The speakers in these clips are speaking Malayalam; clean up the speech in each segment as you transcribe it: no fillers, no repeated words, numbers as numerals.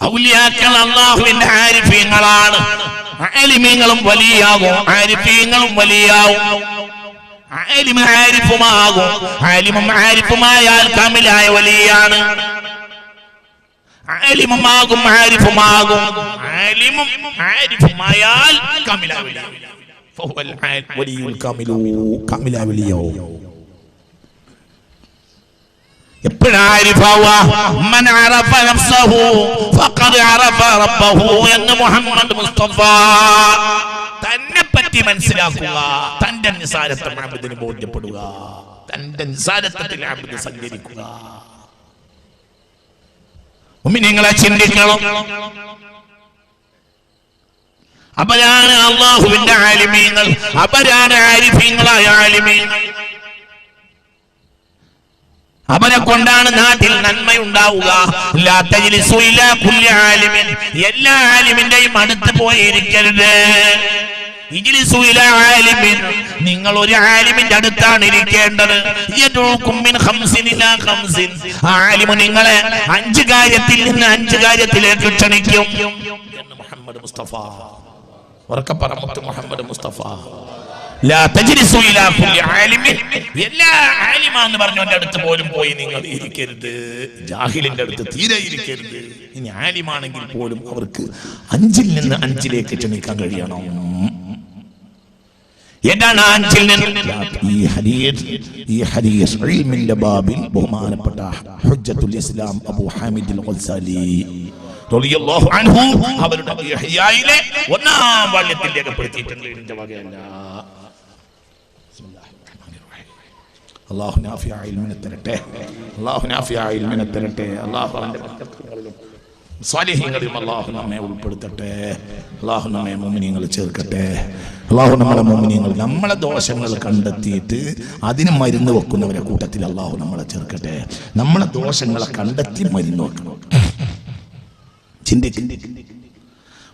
ഔലിയാക്കൾ അല്ലാഹുവിന്റെ ആരിഫീങ്ങളാണ്. ആലിമീങ്ങളും വലിയാകും, ആരിഫീങ്ങളും വലിയാവും. ആലിം ആരിഫുമാകും, ആലിമും ആരിഫുമായാൽ കാമിലായ വലിയാണ്. ആലിമുമാകും ആരിഫുമാകും, ആലിമും ആരിഫുമായാൽ കാമിലായ വലിയാണ്. ഫഹുവൽ വലിയുൽ കാമിലു, കാമിലായ വലിയാവും. മൻ അറഫ നഫ്സഹു ഫഖദ് അറഫ റബ്ബഹു എന്ന് മുഹമ്മദ് മുസ്തഫ. തന്നെ പറ്റി മനസ്സിലാക്കുക, തന്റെ നിസാരത്തെ അബ്ദിന് ബോധ്യപ്പെടുക, തന്റെ നിസാരത്തിൽ അബ്ദ് സഞ്ചരിക്കുക. മുഅ്മിനീങ്ങളെ ചിന്തിക്കണം. അവരാണ് അല്ലാഹുവിന്റെ ആലിമീങ്ങൾ, അവരാണ് ആരിഫീങ്ങളായ ആലിമീങ്ങൾ. അവരെ കൊണ്ടാണ് നാട്ടിൽ നന്മയുണ്ടാവുക. ലാ തജ്ലിസു ഇലാ കുല്ലി ആലിമിൻ, എല്ലാ ആലിമിന്റെയും അടുത്ത് പോയി ഇരിക്കരുത്. ഇജ്ലിസു ഇലാ ആലിമിൻ, നിങ്ങൾ ഒരു ആലിമിന്റെ അടുത്താണ് ഇരിക്കേണ്ടത്. യദൂകും മിൻ ഖംസിൻ ഇലാ ഖംസിൻ, ആലിമു നിങ്ങളെ 5 കാര്യത്തിൽ നിന്ന് 5 കാര്യത്തിലേക്ക് ക്ഷണിക്കും എന്ന് മുഹമ്മദ് മുസ്തഫ. ഉറക്കപ്പറ മുഹമ്മദ് മുസ്തഫ. ലാ തജ്ലിസു ഇലാ കുല്ലി ആലിമിൻ, എല്ലാ ആലിമാന്ന് പറഞ്ഞവന്റെ അടുത്ത് പോലും പോയി നിങ്ങൾ ഇരിക്കരുത്. ജാഹിലിന്റെ അടുത്ത് തീരെ ഇരിക്കരുത്. ഇനി ആലിമാണെങ്കിൽ പോലും അവർക്ക് 5 നിന്ന് 5ലേക്ക് ക്ഷണിക്കാൻ കഴിയണം. എന്താണ് 5 നിന്ന്? ഈ ഹദീസ് ഇൽമിന്റെ ബാബിൽ ബഹുമാനപ്പെട്ട ഹുജ്ജത്തുൽ ഇസ്ലാം അബൂ ഹാമിദ് അൽ ഗസാലി റളിയല്ലാഹു അൻഹു അവരുടെ ഇഹ്യായിലെ 1-ാം വാല്യത്തിൽ രേഖപ്പെടുത്തിയിട്ടുണ്ട്. ഇതിന്റെ വകയല്ല. അല്ലാഹു നാഫിയ ഇൽമിനെ തരട്ടെ, അല്ലാഹു നാഫിയ ഇൽമിനെ തരട്ടെ. അല്ലാഹു അവന്റെ ബർക്കത്തുകളിലും സ്വാലിഹീങ്ങളിലും അല്ലാഹു നമ്മെ ഉൾപ്പെടുത്തട്ടെ. അല്ലാഹു നമ്മെ മുഅ്മിനീങ്ങളിൽ ചേർക്കട്ടെ. അല്ലാഹു നമ്മളെ മുഅ്മിനീങ്ങൾ നമ്മളെ ദോഷങ്ങൾ കണ്ടെത്തിയിട്ട് അതിന് മരുന്ന് വെക്കുന്നവരെ കൂട്ടത്തിൽ അല്ലാഹു നമ്മളെ ചേർക്കട്ടെ. നമ്മളെ ദോഷങ്ങളെ കണ്ടെത്തി മരുന്ന് വെക്കണം.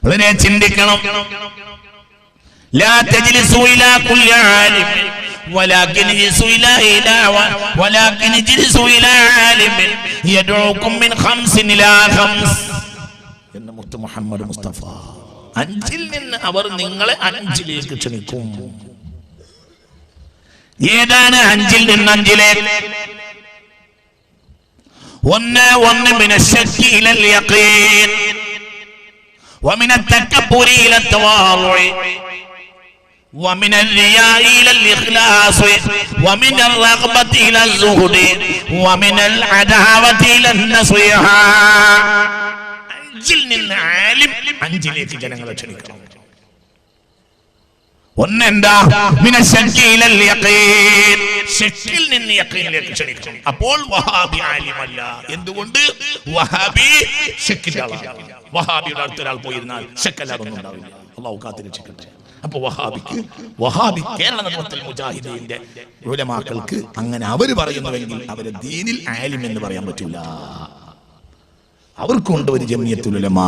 വളരെ ചിന്തിക്കണം. ലാ തജ്ലിസു ഇലാ കുല്ലി ആലിം ولكن اجلسوا إلى عالم يدعوكم من 5 إلى 5 എന്ന് മുത്ത് മുഹമ്മദ് മുസ്തഫ. 5 നിന്ന് അവർ നിങ്ങളെ 5ലേക്ക് ക്ഷണിക്കും. ഏതാണ് 5 നിന്ന് 5ലേക്ക്? 1 من الشك إلى اليقين ومن التكبر إلى التواضع ومن الرياء إلى الإخلاص ومن الرغبة إلى الزهد ومن العداوة إلى النصيحة. 5 നിന്ന് ആലിം 5ലേക്ക് ജനങ്ങളെ ക്ഷണിക്കണം. 1 എന്താ? മിന ശക്കി ഇലൽ യഖീൻ, ശക്കിൽ നിന്ന് യഖീനിലേക്ക് ക്ഷണിക്കണം. അപ്പോൾ വഹാബി ആലിമല്ല. എന്തുകൊണ്ട്? വഹാബി ശക്കിന്റെ ആളാണ്. വഹാബിയുടെ അടുത്ത് ഒരാൾ പോയിരുന്നാൽ ശക്കല്ലാതൊന്നും ഉണ്ടാവില്ല. അല്ലാഹു കാത്തിരക്ഷിക്കട്ടെ. അപ്പൊ വഹാബി കേരള നേതൃത്വത്തിൽ മുജാഹിദീന്റെ ഉലമാക്കൾക്ക് അങ്ങനെ അവർ പറയുന്നുവെങ്കിൽ അവരെ ദീനിൽ ആലിം എന്ന് പറയാൻ പറ്റൂല. അവർക്കുണ്ട് ഒരു ജമിയത്തുൽ ഉലമാ,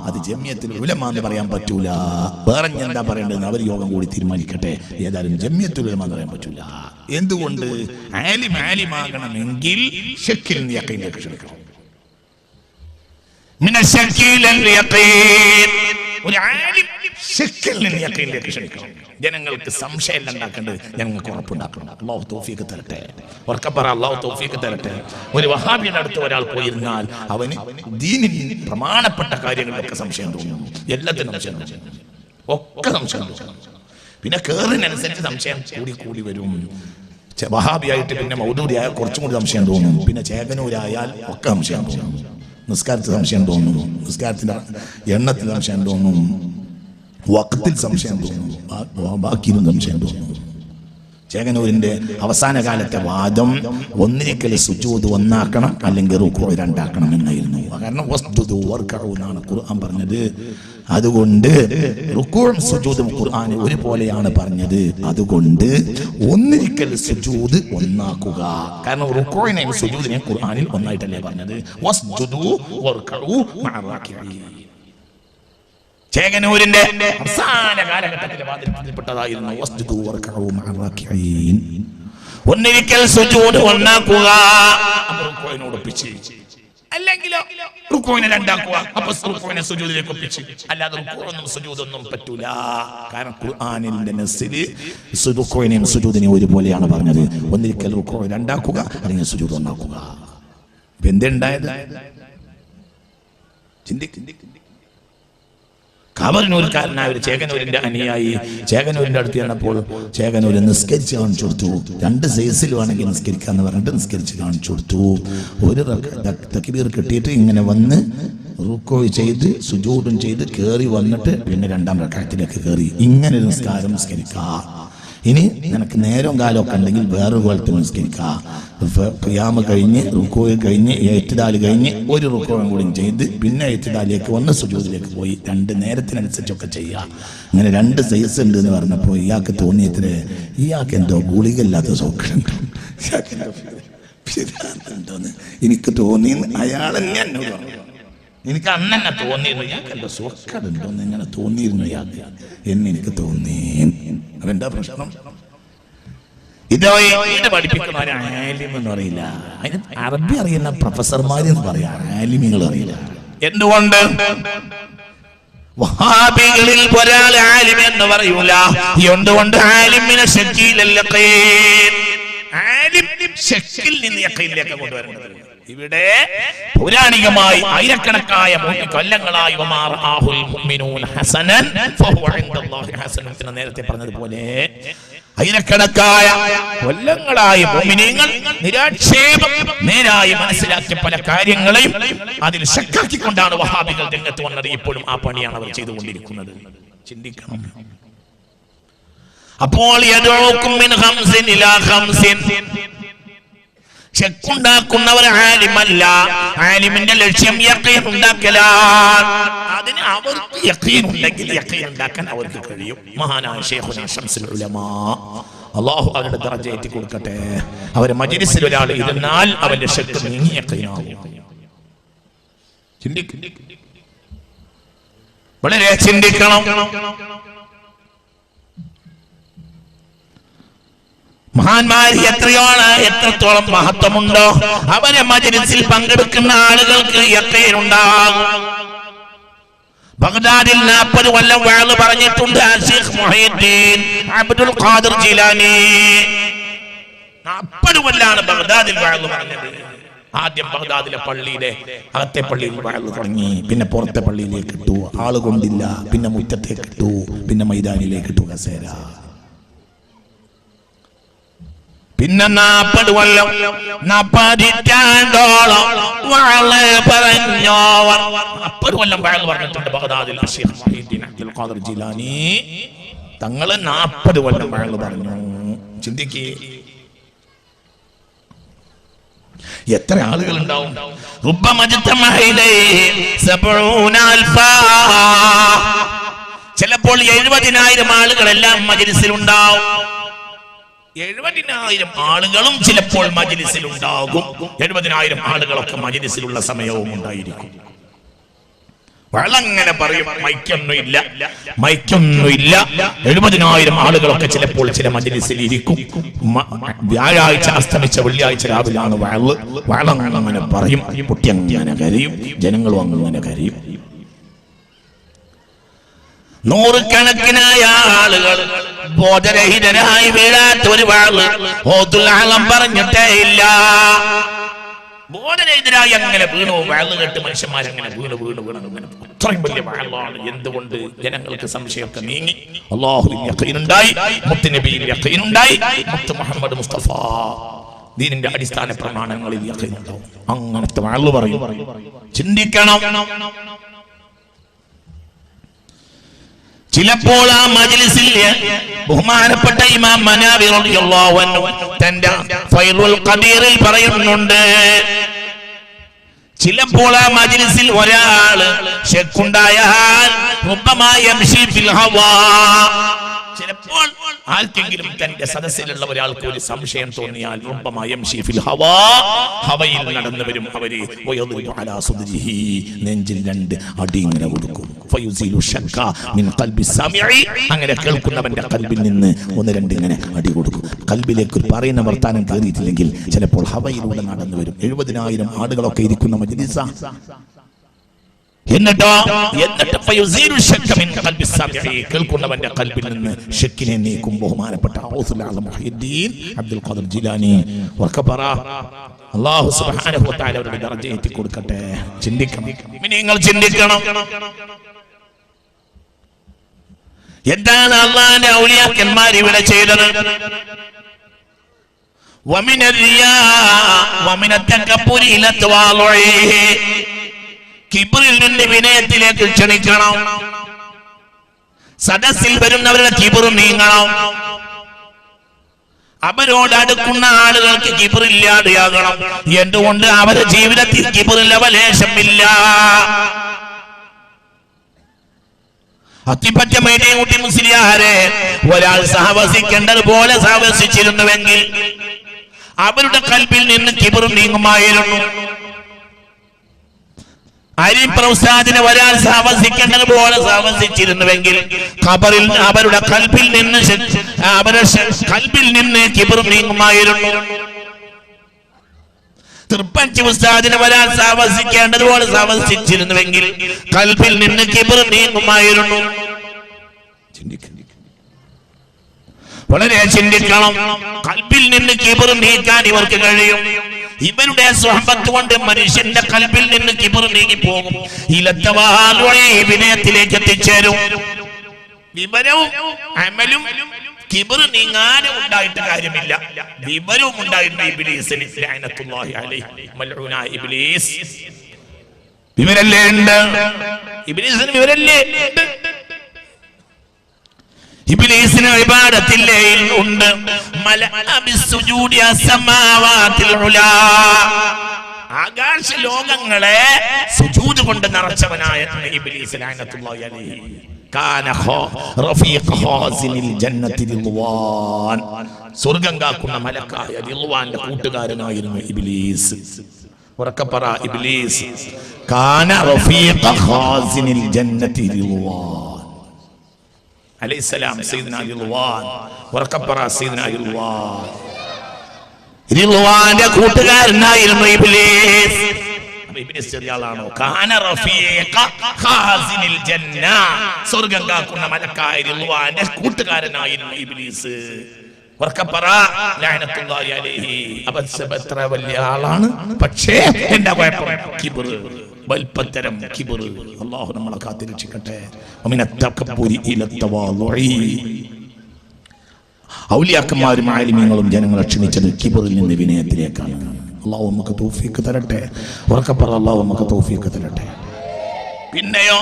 അത് ജമിയത്തുൽ ഉലമാ എന്ന് പറയാൻ പറ്റൂല. വേറെ എന്താ പറയേണ്ടതെന്ന് അവർ യോഗം കൂടി തീരുമാനിക്കട്ടെ. ഏതായാലും ജമിയത്തുൽ ഉലമാ എന്ന് പറയാൻ പറ്റൂല. എന്തുകൊണ്ട്? ആലിമാകണമെങ്കിൽ ശക്കിൽ നിന്ന് യഖീനിലേക്ക് ക്ഷണിക്കണം. മിന ശക്കിൽ യഖീൻ, ഒരു ആലിം ശക്കിൽ നിന്ന് യഖീനിലേക്ക് ക്ഷണിക്കണം. ജനങ്ങൾക്ക് സംശയം ഉണ്ടാക്കേണ്ടത് ജനങ്ങൾക്ക് ഉറപ്പുണ്ടാക്കണം. അല്ലാഹു തൗഫീഖ് തരട്ടെ. ഉറക്കപ്പറ അല്ലാഹു തൗഫീഖ് തരട്ടെ. ഒരു വഹാബിയുടെ അടുത്ത് ഒരാൾ പോയിരുന്നാൽ അവന് ദീനിൽ പ്രമാണപ്പെട്ട കാര്യങ്ങളിലൊക്കെ സംശയം തോന്നും. എല്ലാത്തിനും സംശയം ഒക്കെ സംശയം തോന്നും. പിന്നെ കേറിനനുസരിച്ച് സംശയം കൂടി വരും. വഹാബിയായിട്ട് പിന്നെ മൗദൂദിയായാൽ കുറച്ചും കൂടി സംശയം തോന്നും. പിന്നെ ചേകനൂരായാൽ ഒക്കെ സംശയം തോന്നും. നിസ്കാരത്തിൽ സംശയം തോന്നും, നിസ്കാരത്തിന്റെ എണ്ണത്തിൽ സംശയം തോന്നും, വഖത്തിൽ സംശയം തോന്നും, ബാക്കിയും സംശയം തോന്നും. ചേകനൂരിന്റെ അവസാന കാലത്തെ വാദം ഒന്നിരിക്കൽ സുജൂദ് 1 ആക്കണം, അല്ലെങ്കിൽ റുക്കൂ 2 ആക്കണം എന്നായിരുന്നു. കാരണം വസ്ജുദു വർക്കഉ എന്നാണ് ഖുർആൻ പറഞ്ഞത്. അതുകൊണ്ട് റുക്കൂഉം സുജൂദും ഖുർആൻ ഒരുപോലെയാണ് പറഞ്ഞത്. അതുകൊണ്ട് ഒന്നിരിക്കൽ സുജൂദ് 1 ആക്കുക. കാരണം റുക്കൂഇനെയും സുജൂദിനെയും ഖുർആനിൽ ഒന്നായിട്ടല്ലേ പറഞ്ഞത്. വസ്ജുദു വർക്കഉ മഅ റാക്കിഈൻ. ചേകനൂരിന്റെ അവസാന കാലഘട്ടത്തിലെ വാദത്തിൽപ്പെട്ടതായിരുന്നു വസ്ജുദു വർക്കഉ മഅ റാക്കിഈൻ. ഒന്നിരിക്കൽ സുജൂദ് 1 ആക്കുക. റുക്കൂഇനോടൊപ്പിച്ച് അല്ലെങ്കിലോ റുക്കോവിനെ രണ്ടാക്കുക, അപ്പൊ റുക്കോവിനെ സുജൂദിലേക്ക് ഒപ്പിച്ച്. അല്ലാതെ റുക്കോയൊന്നും സുജൂദൊന്നും പറ്റൂല. കാരണം ഖുർആനിന്റെ നസ്സില് റുക്കോവിനെയും സുജൂദിനെയും ഒരുപോലെയാണ് പറഞ്ഞത്. ഒന്നിരിക്കൽ റുക്കോ രണ്ടാക്കുക, അല്ലെങ്കിൽ സുജൂദ് ഒന്നാക്കുക. ഇപ്പൊ എന്തുണ്ടായത്? കാബറിനൂർക്കാരനായ ഒരു ചേകനൂരിന്റെ അനുയായി ചേകനൂരിന്റെ അടുത്ത് ചെന്നപ്പോൾ ചേകനൂര് നിസ്കരിച്ച് കാണിച്ചു കൊടുത്തു. 2 സൈസിൽ വേണമെങ്കിൽ നിസ്കരിക്കാന്ന് പറഞ്ഞിട്ട് നിസ്കരിച്ച് കാണിച്ചു കൊടുത്തു. ഒരു തക്ബീർ കിട്ടിയിട്ട് ഇങ്ങനെ വന്ന് റുക്കോ ചെയ്ത് സുജൂദും ചെയ്ത് കയറി വന്നിട്ട് പിന്നെ 2ാം റക്അത്തിലേക്ക് കയറി. ഇങ്ങനെ ഒരു നിസ്കാരം നിസ്കരിക്കാം. ഇനി നിനക്ക് നേരവും കാലമൊക്കെ ഉണ്ടെങ്കിൽ വേറൊരു കോലത്തിൽ നിസ്കരിക്കാം. ഖിയാമ കഴിഞ്ഞ് റുക്കോയ് കഴിഞ്ഞ് എഴുത്തിദാല് കഴിഞ്ഞ് ഒരു റുക്കോയും കൂടി ചെയ്ത് പിന്നെ എഴുത്തിദാലിലേക്ക് വന്ന് സുജൂദിലേക്ക് പോയി. 2 നേരത്തിനനുസരിച്ചൊക്കെ ചെയ്യാം. അങ്ങനെ 2 സൈസ് ഉണ്ട് എന്ന് പറഞ്ഞപ്പോൾ ഇയാൾക്ക് തോന്നിയത്രേ, ഇയാൾക്ക് എന്തോ ഗുളികല്ലാത്ത സൗഖ്യമുണ്ടോ, ഉണ്ടോന്ന് എനിക്ക് തോന്നി. അയാൾ തന്നെ എന്നോട് പറഞ്ഞു, എനിക്ക് അന്നെ തോന്നിയിരുന്നു ഇയാൾക്ക് എന്തോ സുഖമുണ്ടോന്ന് ഇങ്ങനെ തോന്നിയിരുന്നു ഇയാൾക്ക് എന്ന് എനിക്ക് തോന്നി. അതെന്താ പ്രശ്നം? ഇത് പഠിപ്പിക്കുന്ന ആലിം എന്ന് പറയില്ല, അതിന് അറബി അറിയുന്ന പ്രൊഫസർമാരെന്ന് പറയാ, ആലിമികൾ അറിയില്ല. എന്തുകൊണ്ട്? വഹാബികളിൽ ഒരാൾ ആലിം എന്ന് പറയൂല. എന്തുകൊണ്ട്? ആലിമിനെ ശക്കീലൽ യഖീൻ, ആലിം ശക്കിൽ നിന്ന് യഖീനിലേക്ക് കൊണ്ടുവരുന്നത്. ഇവിടെ പൗരാണികമായി ആയിരക്കണക്കായ കൊല്ലങ്ങളായി നേരത്തെ പറഞ്ഞതുപോലെ ആയിരക്കണക്കായ കൊല്ലങ്ങളായ മുഅ്മിനീങ്ങൾ നിരാക്ഷേപം നേരായി മനസ്സിലാക്കിയ പല കാര്യങ്ങളെയും അതിൽ ശക്കാക്കിക്കൊണ്ടാണ് വഹാബികൾ രംഗത്ത് വന്നത്. ഇപ്പോഴും ആ പണിയാണ് അവർ ചെയ്തുകൊണ്ടിരിക്കുന്നത്. ചിന്തിക്കണം. അപ്പോൾ യദഊകും മിൻ ഖംസിൻ ഇലാ ഖംസിൻ, ചെക്കുണ്ടാക്കുന്നവർ ആലിമല്ല. ആലിമിന്റെ ലക്ഷ്യം യഖീൻ ഉണ്ടാക്കലാണ്. അതിന് അവർക്ക് യഖീൻ ഉണ്ടെങ്കിൽ യഖീൻ ഉണ്ടാക്കാൻ അവർക്ക് കഴിയും. മഹാനായ ശൈഖുനാ ശംസുൽ ഉലമാ, അല്ലാഹു അവരുടെ ദറജ ഏറ്റി കൊടുക്കട്ടെ, അവരെ മജ്ലിസിൽ ഒരാൾ ഇരുന്നാൽ അവന്റെ ശക്ക് നീങ്ങി യഖീനാവും. വളരെ ചിന്തിക്കണം. മഹാന്മാർ എത്രത്തോളം മഹത്വമുണ്ടോ അവരെ മജ്ലിസിൽ പങ്കെടുക്കുന്ന ആളുകൾക്ക് യഖീൻ ഉണ്ടാകും. ബഗ്ദാദിൽ 40 കൊല്ലം വഅദ് പറഞ്ഞിട്ടുണ്ട് ശൈഖ് മുഹീദ്ദീൻ അബ്ദുൽ ഖാദിർ ജീലാനി. 40 കൊല്ലാണ് ബഗ്ദാദിൽ വഅദ് പറഞ്ഞത്. ആദ്യം ബഗ്ദാദിലെ പള്ളിയിലെ അകത്തെ പള്ളിയിൽ വഅദ് തുടങ്ങി, പിന്നെ പുറത്തെ പള്ളിയിലേക്ക് ഇട്ടു, ആള് കൊണ്ടില്ല, പിന്നെ മുറ്റത്തേക്ക് ഇട്ടു, പിന്നെ മൈതാനിലേക്ക് ഇട്ടു കസേര. പിന്നെ 40 കൊല്ലം 40 പറഞ്ഞോവർ 40 കൊല്ലം പറഞ്ഞിട്ടുണ്ട് ബഗ്ദാദിൽ ശൈഖ് മുഹീദ്ദീൻ അബ്ദുൽ ഖാദിർ ജീലാനി തങ്ങൾ 40 കൊല്ലം പറഞ്ഞു. ചിന്തിക്കേ, എത്ര ആളുകൾ ഉണ്ടാവും? ചിലപ്പോൾ 70,000 ആളുകളെല്ലാം മജ്ലിസിൽ ഉണ്ടാവും. 70,000 ആളുകളും ചിലപ്പോൾ മജ്ലിസിൽ ഉണ്ടാകും. 70,000 ആളുകളൊക്കെ മജ്ലിസിലുള്ള സമയവും ഉണ്ടായിരിക്കും. വളങ്ങനെ പറയും, മൈക്കൊന്നുമില്ല. 70,000 ആളുകളൊക്കെ ചിലപ്പോൾ ചില മജ്ലിസിൽ ഇരിക്കും. വ്യാഴാഴ്ച അസ്തമിച്ച വെള്ളിയാഴ്ച രാവിലാണ് വളങ്ങനെ പറയും, കുട്ടി അങ്ങനെ കരയും, ജനങ്ങളും അങ്ങനെ കരയും. 100 കണക്കിനായ ആളുകൾ ബോധരഹിതരായി വീഴാത്ത ഒരു വാള് ഓതുൽ പറഞ്ഞിട്ടേ ഇല്ല. ബോധരഹിതരായി അങ്ങനെ വീണു, വാള് കേട്ട് മനുഷ്യന്മാരങ്ങനെ വീണ് അങ്ങനെ അത്രയും വലിയ വാളാണ്. എന്തുകൊണ്ട്? ജനങ്ങൾക്ക് സംശയമൊക്കെ നീങ്ങി, അല്ലാഹുവിൽ യഖീനുണ്ടായി, മുത്തുനബിയിൽ യഖീനുണ്ടായി, മുത്ത് മുഹമ്മദ് മുസ്തഫ ദീനിന്റെ അടിസ്ഥാന പ്രമാണങ്ങളിൽ യഖീനുണ്ടാവും. അങ്ങനത്തെ വാള് പറയും. ചിന്തിക്കണം. ചിലപ്പോൾ ആ മജ്ലിസിൽ ബഹുമാനപ്പെട്ട ഇമാം മനാവി റളിയല്ലാഹു അൻഹു തന്റെ ഫൈലുൽ ഖദീറിൽ പറയുന്നുണ്ട്, ചിലപ്പോൾ ആ മജ്ലിസിൽ ഒരാള് ശക്കുണ്ടായാൽ ചിലപ്പോൾ ആർക്കെങ്കിലും തന്റെ സദസ്സിലുള്ള ഒരാൾക്ക് ഒരു സംശയം തോന്നിയാൽ ഹവയിൽ നടന്നു വരും. അവര് നെഞ്ചിൽ 2 അടി ഇങ്ങനെ കൊടുക്കും. ഫയുസീലു ശക്ക മിൻ ഖൽബി സമീഇ, അങ്ങനെ കേൾക്കുന്നവന്റെ ഖൽബിൽ നിന്ന് ഒന്ന് രണ്ട് ഇങ്ങനെ അടി കൊടുക്കും. ഖൽബിലേക്ക് പറയുന്ന വർത്താനം കേറിയിട്ടില്ലെങ്കിൽ ചിലപ്പോൾ ഹവയിലൂടെ നടന്നു വരും. 70,000 ആടുകളൊക്കെ ഇരിക്കുന്ന മജ്ലിസ. എന്നിട്ട് ഫയുസീലു ശക്ക മിൻ ഖൽബി സമീഇ, കേൾക്കുന്നവന്റെ ഖൽബിൽ നിന്ന് ശക്കിനെ നീക്കും. ബഹുമാനപ്പെട്ട ഔസുൽ ആലം മുഹ്യിദ്ദീൻ അബ്ദുൽ ഖാദിർ ജിലാനി വഖബറ അല്ലാഹു സുബ്ഹാനഹു വ തആല അവരുടെ ദർജ ഏറ്റി കൊടുക്കട്ടെ. ചിന്തിക്കണം, നിങ്ങൾ ചിന്തിക്കണം. എന്താണ് അല്ലാഹുവിന്റെ ഔലിയാക്കന്മാർ ഇവിടെ ചെയ്തത്? വമിന റിയാ വമിന തകബ്ബുരി ഇല തവാളുഇ, കിബ്റിൽ നിന്ന് വിനയത്തിലേക്ക് ക്ഷണിക്കണം. സദസ്സിൽ വരുന്നവരുടെ കിബ്ർ നീങ്ങണം. അവരോട് അടുക്കുന്ന ആളുകൾക്ക് കിബ്റില്ലാതെയാകണം. എന്തുകൊണ്ട്? അവരുടെ ജീവിതത്തിൽ കിബ്റിൽ അവലേശമില്ല. അത്തിപ്പറ്റ മേടിയൂട്ടി മുസ്ലിയാരെ ഒരാൾ സഹവസിക്കേണ്ടതുപോലെ സഹവസിച്ചിരുന്നുവെങ്കിൽ അവരുടെ കൽബിൽ നിന്ന് കിബ്ർ നീങ്ങുമായിരുന്നു. അരിപ്രസാദിനെ ഒരാൾ സഹവസിക്കേണ്ടതുപോലെ സഹവസിച്ചിരുന്നുവെങ്കിൽ ഖബറിൽ അവരുടെ കൽബിൽ നിന്ന് കിബ്ർ നീങ്ങുമായിരുന്നു. തൃപ്പഞ്ചി ഉസ്താദിനെ ഒരാൾ സഹവസിക്കേണ്ടതുപോലെ സഹവസിച്ചിരുന്നുവെങ്കിൽ കൽബിൽ നിന്ന് കിബ്ർ നീങ്ങുമായിരുന്നു. വളരെ ചിന്തിക്കണം. കൽബിൽ നിന്ന് കിബ്ർ നീക്കാൻ ഇവർക്ക് കഴിയും. ഇവരുടെ സ്വഹബത്ത് കൊണ്ട് മനുഷ്യന്റെ കൽബിൽ നിന്ന് കിബ്ർ നീങ്ങിപ്പോകും. വിനയത്തിലേക്ക് എത്തിച്ചേരും. വിവരവും അമലും കിബ്ർ നീങ്ങാനും ഉണ്ടായിട്ട് കാര്യമില്ല. വിവരവും ഉണ്ടായിരുന്നു ഇബ്ലീസിന് ലഅനത്തുല്ലാഹി അലൈഹി മൽഊനായ ഇബ്ലീസ്. വിവരല്ലേ ഉണ്ട് ഇബ്ലീസിന്? വിവരല്ലേ ഉണ്ട്? ഇബ്ലീസിന് ഇബാദത്തില്ലേ ഉണ്ട്. മലഅബിസ്സുജൂദി അസ്സമാവാതിൽ ഉലാ, ആകാശ ലോകങ്ങളെ സുജൂദ് കൊണ്ട് നിറച്ചവനായ ഇബ്ലീസ് ലഅനത്തുല്ലാഹി അലൈഹി. കാന റഫീഖ ഹാസിനിൽ ജന്നത്തി റിദ്വാൻ, സ്വർഗ്ഗം കാക്കുന്ന മലക്കായ റിദ്വാന്റെ കൂട്ടുകാരനായിരുന്നു ഇബ്ലീസ്. ഉറക്കപ്പറ ഇബ്ലീസ്. കാന റഫീഖ ഹാസിനിൽ ജന്നത്തി റിദ്വാൻ അലൈഹിസ്സലാം. സയ്യിദുനാ റിദ്വാൻ. ഉറക്കപ്പറ സയ്യിദുനാ റിദ്വാൻ. റിദ്വാന്റെ കൂട്ടുകാരനായിരുന്നു ഇബ്ലീസ്. ഇബ്ലീസ് ചെറിയ ആളാണോ? കാന റഫീഖ ഖാസിനിൽ ജന്ന, സ്വർഗ്ഗം കാക്കുന്ന മലക്കായ റിദ്വാന്റെ കൂട്ടുകാരനായിരുന്നു ഇബ്ലീസ്. ഉറക്കപ്പറ ലഅനത്തുല്ലാഹി അലൈഹി. അബദ്ധ വലിയ ആളാണ്, പക്ഷേ എന്താ കുഴപ്പം? കിബ്ർ, വൽപ്പത്തരം, കിബ്ർ. അല്ലാഹു നമ്മളെ കാത്തിരക്ഷിക്കട്ടെ. ഔലിയാക്കന്മാരും ആലിമീങ്ങളും ജനങ്ങളെ ക്ഷണിച്ചത് കിബ്റിൽ നിന്ന് വിനയത്തിലേക്കാണ്. അല്ലാഹു നമുക്ക് തൗഫീഖ് തരട്ടെ. ഉറക്കപ്പറ അല്ലാഹു നമുക്ക് തൗഫീഖ് തരട്ടെ. പിന്നെയോ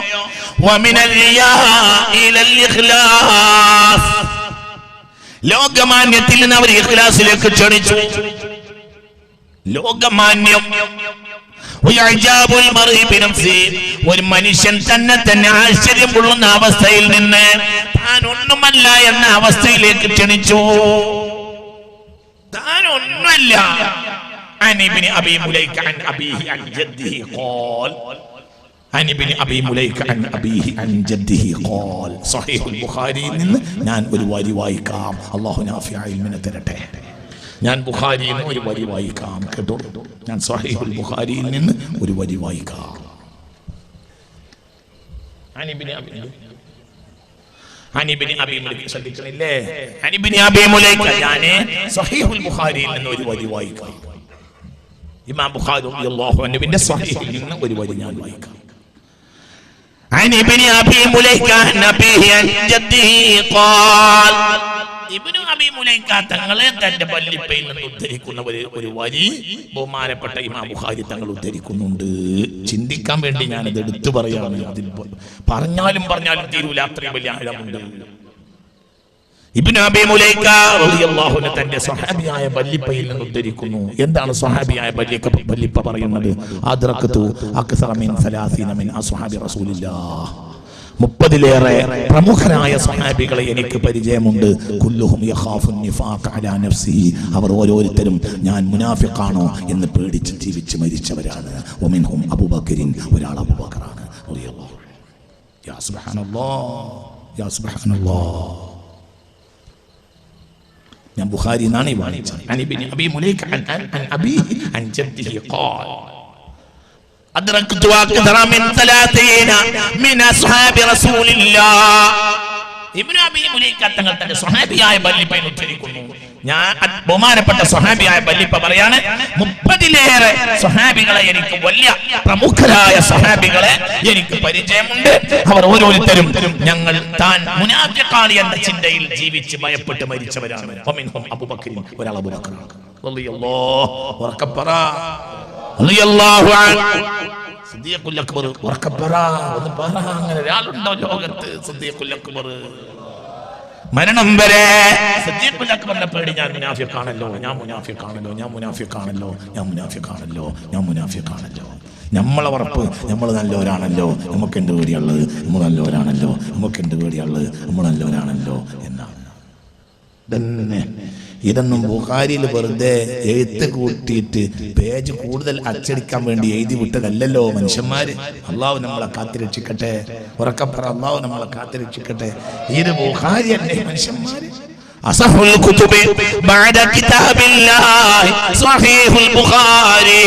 വമിനൽ റിയാ ഇലൽ ഇഖ്ലാസ്, ലോകമാന്യത്തിൽ നിന്ന് അവർ ഇഖ്ലാസിലേക്ക് ക്ഷണിച്ചു. ലോകമാന്യം ഒരു മനുഷ്യൻ തന്നെ ആശ്ചര്യം കൊള്ളുന്ന അവസ്ഥയിൽ നിന്ന് താൻ ഒന്നുമല്ല എന്ന അവസ്ഥയിലേക്ക് ക്ഷണിച്ചു. താൻ ഒന്നുമല്ല. عن ابن أبي مليكة عن أبيه عن جده قال عن ابن أبي مليكة عن أبيه عن جده قال صحيح البخاري ഞാൻ ഒരു വരി വായിക്കാം. അല്ലാഹു നാഫിഅ ഇൽമിനെ തരട്ടെ. ഞാൻ ബുഖാരിയിൽ നിന്ന് ഒരു വരി വായിക്കാം. കേട്ടോ, ഞാൻ സ്വഹീഹുൽ ബുഖാരിയിൽ നിന്ന് ഒരു വരി വായിക്കാം. عن ابن أبي مليكة ശ്രദ്ധിക്കണില്ലേ? عن ابن أبي مليكة ഞാൻ സ്വഹീഹുൽ ബുഖാരിയിൽ നിന്ന് ഒരു വരി വായിക്കാം. ഇമാം ബുഖാരി റളിയല്ലാഹു അൻഹുവിന്റെ സ്വഹീഹിൽ നിന്ന് ഒരു വരി ഞാൻ വായിക്കാം. عن ابن أبي مليكة عن أبيه عن جده قال ഇബ്നു അബീ മുലൈക തങ്ങളെ തന്റെ വല്ലിപ്പയിൽ നിന്ന് ഉദ്ധരിക്കുന്ന ഒരു വരി ബഹുമാനപ്പെട്ട ഇമാം ബുഖാരി തങ്ങൾ ഉദ്ധരിക്കുന്നുണ്ട്. ചിന്തിക്കാൻ വേണ്ടി ഞാനത് എടുത്തു പറയാണ്. അതിൽ പറഞ്ഞാലും തീരൂല, അത്രയും വലിയ ആഴമുണ്ട്. ഇബ്നു അബീ മുലൈക റളിയല്ലാഹു അൻഹു തന്റെ സ്വഹാബിയായ വല്ലിപ്പയിൽ നിന്ന് ഉദ്ധരിക്കുന്നു. എന്താണ് സ്വഹാബിയായ വല്ലിപ്പ പറയുന്നത്? അദ്റഖതു അക്സറ മിൻ 30 മിൻ അസ്ഹാബി റസൂലില്ലാഹ്, 30-ലേറെ പ്രമുഖരായ സ്വഹാബികളെ എനിക്ക് പരിചയമുണ്ട്. കുല്ലുഹും യഖാഫുൻ നിഫാഖ അലാ നഫ്സിഹി, അവർ ഓരോരുത്തരും ഞാൻ മുനാഫിഖാണോ എന്ന് പേടിച്ച് ജീവിച്ച് മരിച്ചവരാണ്. വമിൻഹും അബൂബക്കറിൻ, ഒരാൾ അബൂബക്കറാണ് റളിയല്ലാഹു. യാ സുബ്ഹാനല്ലാഹ്, യാ സുബ്ഹാനല്ലാഹ്. ഞാൻ ബുഖാരി എന്നാണ് ഈ വായിച്ചത്. അൻ ഇബ്നു അബീ മുലൈക അൻ അബീഹി അൻ ജദ്ദിഹി ഖാൽ അദ്റക്തു അക്തറ മിൻ 30 മിൻ അസ്ഹാബി റസൂലില്ലാഹ്. ഇബ്നു അബീ മുലൈക തങ്ങൾ തന്റെ സ്വഹാബിയായ ബല്ലിപ്പയെ ഉദ്ധരിക്കുന്നു. ഞാൻ ബഹുമാനപ്പെട്ട സ്വഹാബിയായ ബല്ലിപ്പ പറയാണ്, 30-ലേറെ സ്വഹാബികളെ, എനിക്ക് വലിയ പ്രമുഖരായ സ്വഹാബികളെ എനിക്ക് പരിചയമുണ്ട്. അവർ ഓരോരുത്തരും ഞങ്ങൾ താൻ മുനാഫിഖാണ് എന്ന ചിന്തയിൽ ജീവിച്ച് ഭയപ്പെട്ട് മരിച്ചവരാണ്. വമിൻഹും അബൂബക്കർ, ഒരാൾ അബൂബക്കർ റളിയല്ലാഹു വറക്കബറ റളിയല്ലാഹു അൻഹു സിദ്ദീഖുൽ അക്ബർ വറക്കബറ. ഒന്ന് പറ, അങ്ങനെ ഒരാളുണ്ടോ ലോകത്ത്? സിദ്ദീഖുൽ അക്ബർ മരണം വരെ സിദ്ദീഖുൽ അക്ബറിനെ പേടി, ഞാൻ മുനാഫിഖാണല്ലോ, ഞാൻ മുനാഫിഖാണല്ലോ, ഞാൻ മുനാഫിഖാണല്ലോ, ഞാൻ മുനാഫിഖാണല്ലോ, ഞാൻ മുനാഫിഖാണല്ലോ. നമ്മളെ ഉറപ്പ്, നമ്മൾ നല്ലവരാണല്ലോ, നമുക്ക് എന്ത് പേടിയുള്ളത്? നമ്മൾ നല്ലവരാണല്ലോ, നമുക്ക് എന്ത് പേടിയുള്ളത്? നമ്മൾ നല്ലവരാണല്ലോ എന്നാണ്. ഇതൊന്നും ബുഖാരിയിൽ വെറുതെ എഴുത്ത് കൂട്ടിയിട്ട് പേജ് കൂടുതൽ അച്ചടിക്കാൻ വേണ്ടി എഴുതി വിട്ടതല്ലല്ലോ മനുഷ്യന്മാര്. അള്ളാഹു നമ്മളെ കാത്തിരക്ഷിക്കട്ടെ, ഉറക്കപ്പറ, അള്ളാഹു നമ്മളെ കാത്തിരക്ഷിക്കട്ടെ. ഇത് ബുഖാരി അല്ലേ മനുഷ്യന്മാര്? അസഹുൽ കുതുബി ബഅദ കിതാബില്ലാഹി സ്വഹീഹുൽ ബുഖാരി.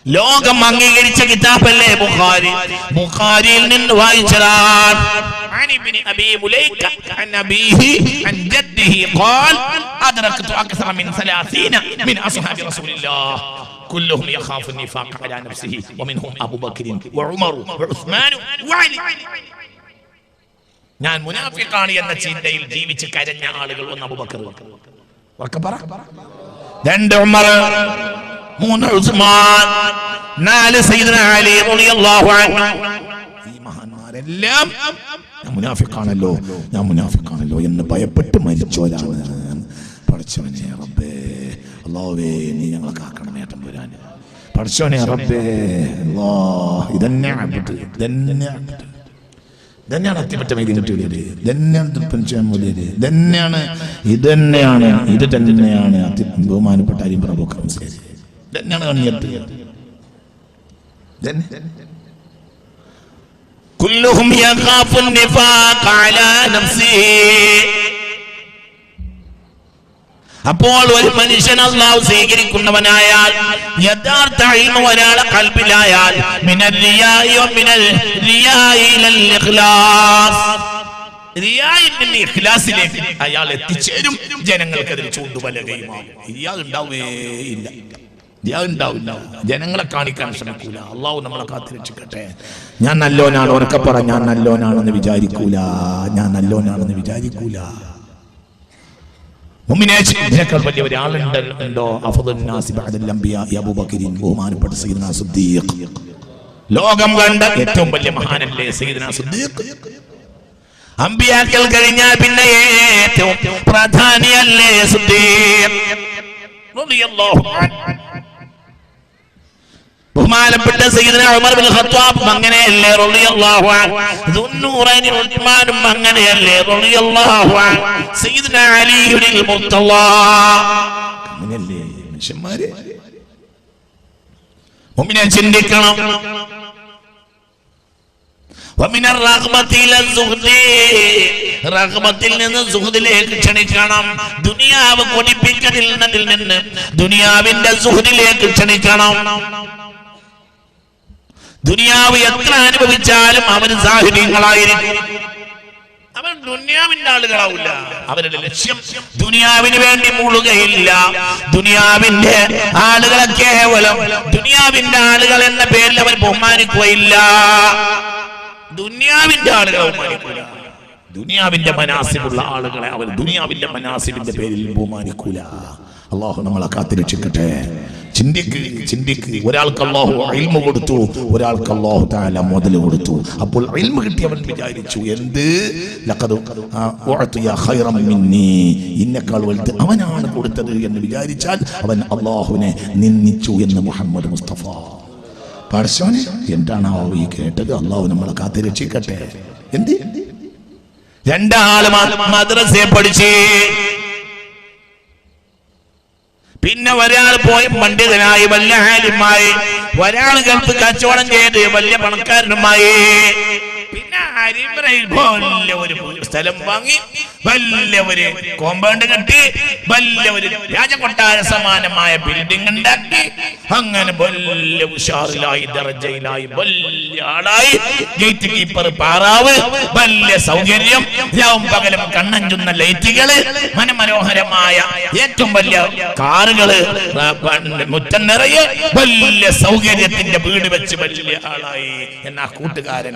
ലോകം അംഗീകരിച്ച കിതാബല്ലേ ബുഖാരി. ബുഖാരിയിൽ നിന്ന് വായിച്ചതാണ്. عن ابن أبي مليكة عن أبيه عن جده قال أدركت أكثر من 30 من أصحاب رسول الله كلهم يخاف النفاق على نفسه ومنهم أبو بكر وعمر وعثمان وعلي. ഞാൻ മുനാഫിഖാണ് എന്ന ചിന്തയിൽ ജീവിച്ച് കരഞ്ഞ ആളുകൾ ഒന്ന് അബൂബക്കർ, 2 ഉമർ, 3 ഉസ്മാൻ, 4 സയ്യിദുന അലി റളിയല്ലാഹു അൻഹു. ഈ മഹാന്മാരെല്ലാം ഞാൻ മുനാഫിഖാണല്ലോ, ഞാൻ മുനാഫിഖാണല്ലോ എന്ന് ഭയപ്പെട്ട് മരിച്ചവരാണ്. പഠിച്ചവനെ റബ്ബേ, അല്ലാഹുവേ നീ ഞങ്ങളെ കാക്കണം നേട്ടം വരാൻ. പഠിച്ചവനെ റബ്ബേ അല്ലാഹ്, ഇതന്നെയാണ് അത്തിപ്പറ്റ മൈദി കിട്ടിയത്, ഇതന്നെയാണ് തൃപ്പഞ്ചാമൂല്യത്, ഇതന്നെയാണ് ഇത് തന്നെയാണ് ബഹുമാനപ്പെട്ട അരിമ്പറ ബുക്കർ മുസ്ലിം, ഇതന്നെയാണ് കണ്ണിയത്ത്. كلهم يخاف النفاق على نفسه. അപ്പോൾ ഒരു മനുഷ്യൻ അല്ലാഹു സ്വീകരിക്കുന്നവനായാൽ, യഥാർത്ഥ ഇൽമു ഒരാളെ ഖൽബിലായാൽ, മിനൽ റിയായി വമിനൽ റിയായി ഇലൽ ഇഖ്ലാസ്, റിയായിൽ നിന്ന് ഇഖ്ലാസിലേക്ക് അയാൾ എത്തിച്ചേരും. ജനങ്ങൾക്കതിൽ ചൂണ്ടുവലകയുമാകും. റിയാ ഉണ്ടാവുകയില്ല, ജനങ്ങളെ കാണിക്കാൻ ശ്രമിക്കൂല. അള്ളാഹു നമ്മളെ കാത്തിരക്ഷിക്കട്ടെ. ഞാൻ നല്ലോനാണ്, ഉറക്കെ പറ, ഞാൻ നല്ലോനാണെന്ന് വിചാരിക്കൂല, ഞാൻ നല്ലോനാണെന്ന് വിചാരിക്കൂല. ഇതിനേക്കാൾ വലിയ ഒരാളുണ്ടോ? അഫ്ദലുന്നാസി ബഅദൽ അംബിയാ അബൂബക്കർ, ബഹുമാനപ്പെട്ട സയ്യിദുനാ സിദ്ദീഖ്. ലോകം കണ്ട ഏറ്റവും വലിയ മഹാനല്ലേ സയ്യിദുനാ സിദ്ദീഖ്? അംബിയാക്കൾ കഴിഞ്ഞാൽ പിന്നെ ഏറ്റവും പ്രധാനിയല്ലേ സിദ്ദീഖ് റളിയല്ലാഹു അൻഹു. ബഹുമാനപ്പെട്ട സയ്യിദുനാ ഉമർ ബിൻ ഖത്താബ് അങ്ങനെയല്ലേ റളിയല്ലാഹു അൻഹു. ദുന്നൂറൈനി ഉസ്മാനും അങ്ങനെയല്ലേ റളിയല്ലാഹു അൻഹു. സയ്യിദുനാ അലിയുൽ മുർത്തള അങ്ങനെയല്ലേ മനുഷ്യന്മാരെ? മുഅ്മിനെ ചിന്തിക്കണം. വമിന റഗ്ബതി ഇല സുഹ്ദി, റഗ്ബത്തിൽ നിന്ന് സുഹ്ദിലേക്ക് ക്ഷണിക്കണം. ദുനിയാവ് കൊടിപ്പിക്കുന്നതിൽ നിന്ന് ദുനിയാവിന്റെ സുഹ്ദിലേക്ക് ക്ഷണിക്കണം. ദുനിയാവ് എത്ര അനുഭവിച്ചാലും അവർ സാഹിബീങ്ങളായിരിക്കും. അവർ ദുനിയാവിന്റെ ആളുകളാവില്ല. അവരുടെ ലക്ഷ്യം ദുനിയാവിന് വേണ്ടി മൂളുകയില്ല. ദുനിയാവിന്റെ ആളുകളെ കേവലം ദുനിയാവിന്റെ ആളുകൾ എന്ന പേരിൽ അവർ ബഹുമാനിക്കുകയില്ല. ദുനിയാവിന്റെ ആളുകളെ ബഹുമാനിക്കൂല. ദുനിയാവിന്റെ മനാസിബുള്ള ആളുകളെ അവർ ദുനിയാവിന്റെ മനാസിബിന്റെ പേരിൽ ബഹുമാനിക്കൂല. അള്ളാഹു നമ്മളെ കാത്തിരക്ഷിക്കട്ടെ. ചിന്തിക്ക്. ഒരാൾക്ക് അല്ലാഹു ഇൽമു കൊടുത്തു, ഒരാൾക്ക് അല്ലാഹു തആല മുതൽ കൊടുത്തു. അപ്പോൾ ഇൽമു കിട്ടിയവൻ വിചാരിച്ചു, എന്ത് ലഖദ് ഉഅതിയ ഖൈറൻ മിന്നി, ഇന്നേക്കാൾ വലുത് അവനാണ് കൊടുത്തത് എന്ന് വിചാരിച്ചാൽ അവൻ അല്ലാഹുവിനെ നിന്ദിച്ചു എന്ന് മുഹമ്മദ് മുസ്തഫ. പടച്ചോനെ, എന്താണോ ഈ കേട്ടത്? അല്ലാഹു നമ്മളെ കാത്തിരക്ഷിക്കട്ടെ. എന്ത്? 2 ആള് മദ്രസയെ പഠിച്ചേ, പിന്നെ ഒരാൾ പോയി പണ്ഡിതനായി വലിയ ആലിമായി ഒരാൾ ഗൾഫ് കച്ചവടം ചെയ്ത് വലിയ പണക്കാരനുമായി. പിന്നെ അരിമ്പ്രയിൽ വലിയ ഒരു സ്ഥലം വാങ്ങി, വലിയ ഒരു കോമ്പൗണ്ട് കെട്ടി, വലിയ ഒരു രാജകൊട്ടാര സമാനമായ ബിൽഡിംഗ് ഉണ്ടാക്കി, അങ്ങനെ വലിയ ഉഷാറിലായി, ദർജയിലായി, വലിയ ആളായി. ഗേറ്റ് കീപ്പർ പാറാവ്, വലിയ സൗകര്യം, രാവും പകലും കണ്ണഞ്ചുന്ന ലൈറ്റുകള്, മനമനോഹരമായ ഏറ്റവും വലിയ കാറുകള്, മുറ്റം നിറയെ വലിയ സൗകര്യത്തിന്റെ വീട് വെച്ച് വലിയ ആളായി. എന്നാ കൂട്ടുകാരൻ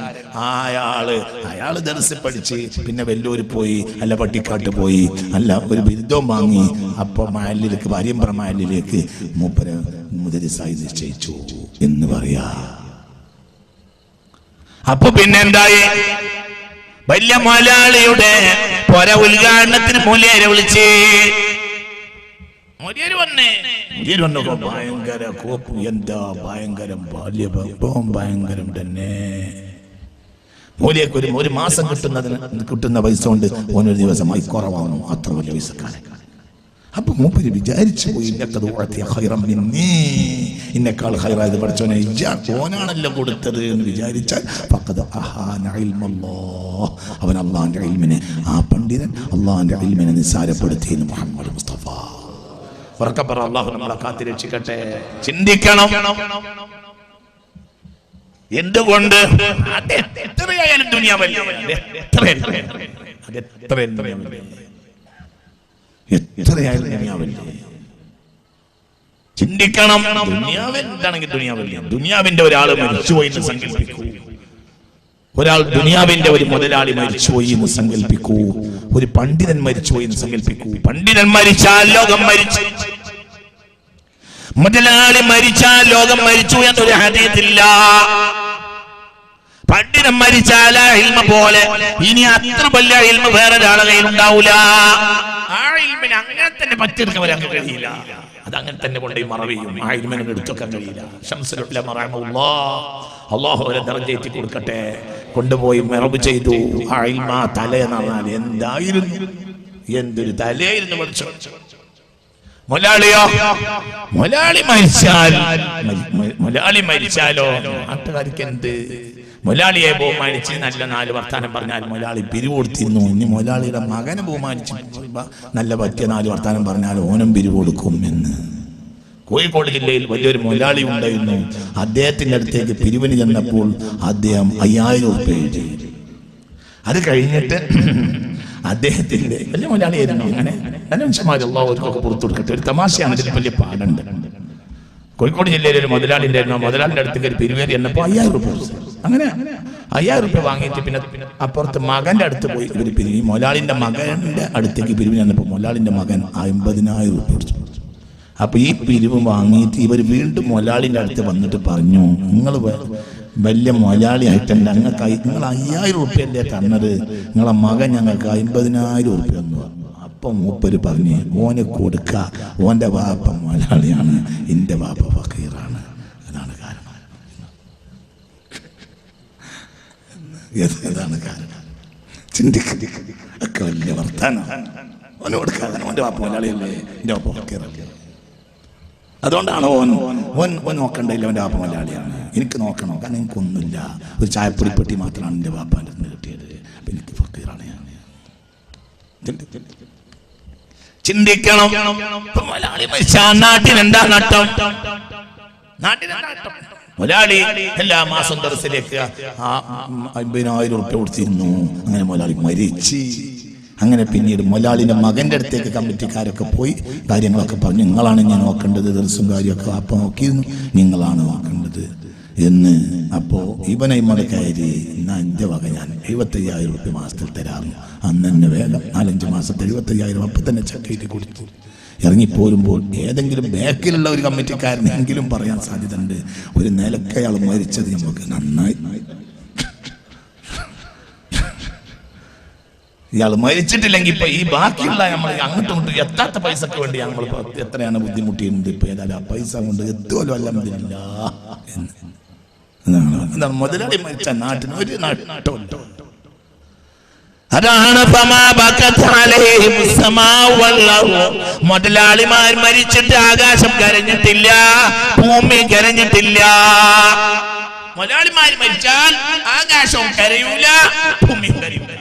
അയാള് ദർസിൽ പഠിച്ച് പിന്നെ വെല്ലൂര് പോയി, അല്ല പട്ടിക്കാട്ട് പോയി, അല്ല ഒരു ബിരുദം വാങ്ങി. അപ്പൊ മഹലിലേക്ക്, ഭാര്യമ്പ്ര മഹലിലേക്ക് മൂപ്പര് മുദരിസായി നിശ്ചയിച്ചു എന്ന് പറയാ. അപ്പൊ പിന്നെന്തായി? വലിയ മുതലാളിയുടെ പൊര ഉദ്ഘാടനത്തിന് മൂല്യരെ വിളിച്ച് ഭയങ്കര കോപ്പ്, എന്താ ഭയങ്കരം, ഭയങ്കരം തന്നെ. മൂല്യക്ക് ഒരു മാസം കിട്ടുന്ന പൈസ കൊണ്ട് ഓനൊരു ദിവസമായി കുറവാണോ? അത്ര വലിയ പൈസക്കാരൻ. അപ്പൊ മൂപ്പര് വിചാരിച്ചു പോയി, ഇന്നെക്കാൾ ഹൈറായത് പഠിച്ചോനെ ഓനാണല്ലോ കൊടുത്തത് എന്ന് വിചാരിച്ചാൽ അവൻ അള്ളാന്റെ ഇൽമിനെ, ആ പണ്ഡിതൻ അള്ളാന്റെ ഇൽമിനെ നിസ്സാരപ്പെടുത്തി എന്ന് മുഹമ്മദ് മുസ്തഫ. അള്ളാഹു നമ്മളെ കാത്തിരക്ഷിക്കട്ടെ. ചിന്തിക്കണം. എന്തുകൊണ്ട്? എത്രയായാലും ദുനിയാവല്ലേ, എത്രയായാലും ദുനിയാവല്ലേ. ചിന്തിക്കണം. ദുനിയാവ് എന്താണെങ്കിൽ ദുനിയാവല്ലേ. ദുനിയാവിന്റെ ഒരാൾ മരിച്ചുപോയി എന്ന് സങ്കല്പിക്കൂ. ഒരാൾ ദുനിയാവിന്റെ ഒരു മുതലാളി മരിച്ചുപോയി എന്ന് സങ്കല്പിക്കൂ. ഒരു പണ്ഡിതൻ മരിച്ചുപോയി എന്ന് സങ്കല്പിക്കൂ. പണ്ഡിതൻ മരിച്ചാൽ ലോകം മരിച്ചു, മുതലാളി മരിച്ചാൽ ലോകം മരിച്ചു എന്നൊരു ഹദീസില്ല. പണ്ഡിതൻ മരിച്ചാൽ ഇൽമ പോലെ ഇനി അത്ര വലിയ ഇൽമ വേറെ ഒരാളുടെ കയ്യിൽ ഉണ്ടാവൂല. ആ ഇൽമിനെ അങ്ങനെ തന്നെ പറ്റിയെടുക്കാൻ വരാൻ കഴിയില്ല. അതങ്ങനെ തന്നെ കൊണ്ടുപോയി മറവിയും. ആ ഇൽമിനെ എടുത്തൊക്കെ കഴിയില്ല. ശംസുൽ ഉലമ റഹ്മഹുല്ലാഹ്, അല്ലാഹു അവരെ ദർജ കൊടുക്കട്ടെ, കൊണ്ടുപോയി മറവ് ചെയ്തു. ആ ഇൽമ തലയെന്ന് പറഞ്ഞാൽ എന്തായിരുന്നു, എന്തൊരു തലയായിരുന്നു പഠിച്ചു. മുതലാളിയോ? മുതലാളി മരിച്ചാലോ നാട്ടുകാർക്ക് എന്ത്? മുതലാളിയെ ബഹുമാനിച്ച് നല്ല 4 വർത്താനം പറഞ്ഞാൽ മുതലാളി പിരിവ് കൊടുത്തിരുന്നു. ഇനി മുതലാളിയുടെ മകനെ ബഹുമാനിച്ച് നല്ല പറ്റിയ 4 വർത്താനം പറഞ്ഞാൽ ഓനും പിരിവ് കൊടുക്കും എന്ന്. കോഴിക്കോട് ജില്ലയിൽ വലിയൊരു മുതലാളി ഉണ്ടായിരുന്നു. അദ്ദേഹത്തിന്റെ അടുത്തേക്ക് പിരിവിന് ചെന്നപ്പോൾ അദ്ദേഹം 5000 രൂപ എഴുതി. അത് കഴിഞ്ഞിട്ട് അദ്ദേഹത്തിന്റെ വലിയ മുതലാളിയായിരുന്നു. അങ്ങനെ നല്ല മനുഷ്യന്മാരൊക്കെ പുറത്തു കൊടുക്കട്ടെ. ഒരു തമാശയാണ്, ഇതിൽ വലിയ പാടുണ്ട്. കോഴിക്കോട് ജില്ലയിൽ ഒരു മുതലാളി ഉണ്ടായിരുന്നു. മുതലാളിന്റെ അടുത്തേക്ക് ഒരു പിരിവേരി എന്നപ്പോ 5000 രൂപ. അങ്ങനെ 5000 രൂപ വാങ്ങിയിട്ട് പിന്നെ അപ്പുറത്ത് മകന്റെ അടുത്ത് പോയി ഇവർ പിരിവ്. മുതലാളിന്റെ മകന്റെ അടുത്തേക്ക് പിരിവിന് ചെന്നപ്പോൾ മുതലാളിന്റെ മകൻ 50000 രൂപ കൊടുത്തു. അപ്പൊ ഈ പിരിവ് വാങ്ങിയിട്ട് ഇവർ വീണ്ടും മുതലാളിന്റെ അടുത്ത് വന്നിട്ട് പറഞ്ഞു, നിങ്ങൾ വലിയ മുതലാളിയായിട്ടുണ്ട്, നിങ്ങൾ 5000 രൂപയല്ലേ തന്നത്, നിങ്ങളെ മകൻ ഞങ്ങൾക്ക് 50000 രൂപ എന്ന് പറഞ്ഞു. അപ്പം മൂപ്പര് പറഞ്ഞ്, ഓനെ കൊടുക്ക, ഓന്റെ വാപ്പ മുതലാളിയാണ്, എന്റെ വാപ്പ ഫക്കീറാണ്, അതാണ് കാരണം. ഏതാണ് കാരണം? ചിന്തിക്ക വലിയ വർത്താനം. ഓന് കൊടുക്കാതെ ഓന്റെ വാപ്പ മുതലാളിയല്ലേ, എന്റെ വാപ്പ ഫക്കീറല്ലേ. അതുകൊണ്ടാണ് ഓൻ നോക്കണ്ടില്ല, അവൻ്റെ വാപ്പ മലയാളിയാണ്, എനിക്ക് നോക്കണം, കാരണം എനിക്കൊന്നുമില്ല, ഒരു ചായപ്പൊടിപ്പെട്ടി മാത്രമാണ് എൻ്റെ വാപ്പാൻ്റെ അടുത്ത് കിട്ടിയത്, അപ്പം എനിക്ക് ഫക്കീറാണ് ഞാൻ. ചിന്തിക്കണം. നാട്ടിനെന്താ നട്ടം? മുതലാളി എല്ലാ മാസം ദർസിലേക്ക് 50000 രൂപ കൊടുത്തിരുന്നു. അങ്ങനെ മുതലാളി മരിച്ച്. അങ്ങനെ പിന്നീട് മുതലാളിന്റെ മകന്റെ അടുത്തേക്ക് കമ്മിറ്റിക്കാരൊക്കെ പോയി കാര്യങ്ങളൊക്കെ പറഞ്ഞു, നിങ്ങളാണ് ഞാൻ നോക്കേണ്ടത്, ദർസും കാര്യമൊക്കെ അപ്പ നോക്കിയിരുന്നു, നിങ്ങളാണ് നോക്കേണ്ടത് എന്ന്. അപ്പോ ഇവനെ കയറി, എന്നാ എൻ്റെ വക ഞാൻ 75000 രൂപ മാസത്തിൽ തരാറുണ്ട്. അന്ന് തന്നെ വേഗം 4-5 മാസത്തെ 75000 അപ്പം തന്നെ ചക്കയിട്ട് കൊടുത്തു. ഇറങ്ങിപ്പോരുമ്പോൾ ഏതെങ്കിലും ബാക്കിലുള്ള ഒരു കമ്മിറ്റിക്കാരനെങ്കിലും പറയാൻ സാധ്യതയുണ്ട്, ഒരു നിലക്ക് അയാൾ മരിച്ചത് നമുക്ക് നന്നായി, ഇയാൾ മരിച്ചിട്ടില്ലെങ്കിൽ ഇപ്പൊ ഈ ബാക്കിയുള്ള നമ്മൾ അങ്ങോട്ടും ഇങ്ങോട്ടും എത്താത്ത പൈസക്ക് വേണ്ടി നമ്മൾ എത്രയാണ് ബുദ്ധിമുട്ടിയിട്ടുണ്ട്. ഇപ്പൊ ഏതായാലും ആ പൈസ കൊണ്ട് എത്തുമല്ലോ അൽഹംദുലില്ലാ എന്നാണ്. മുതലാളി മരിച്ച നാട്ടിന് ഒരു നാട്ടോ. അതാണ് മുതലാളിമാർ മരിച്ചിട്ട് ആകാശം കരഞ്ഞിട്ടില്ല, ഭൂമി കരഞ്ഞിട്ടില്ല. മുതലാളിമാർ മരിച്ചാൽ ആകാശവും കരയൂല, ഭൂമിയും കരയൂല.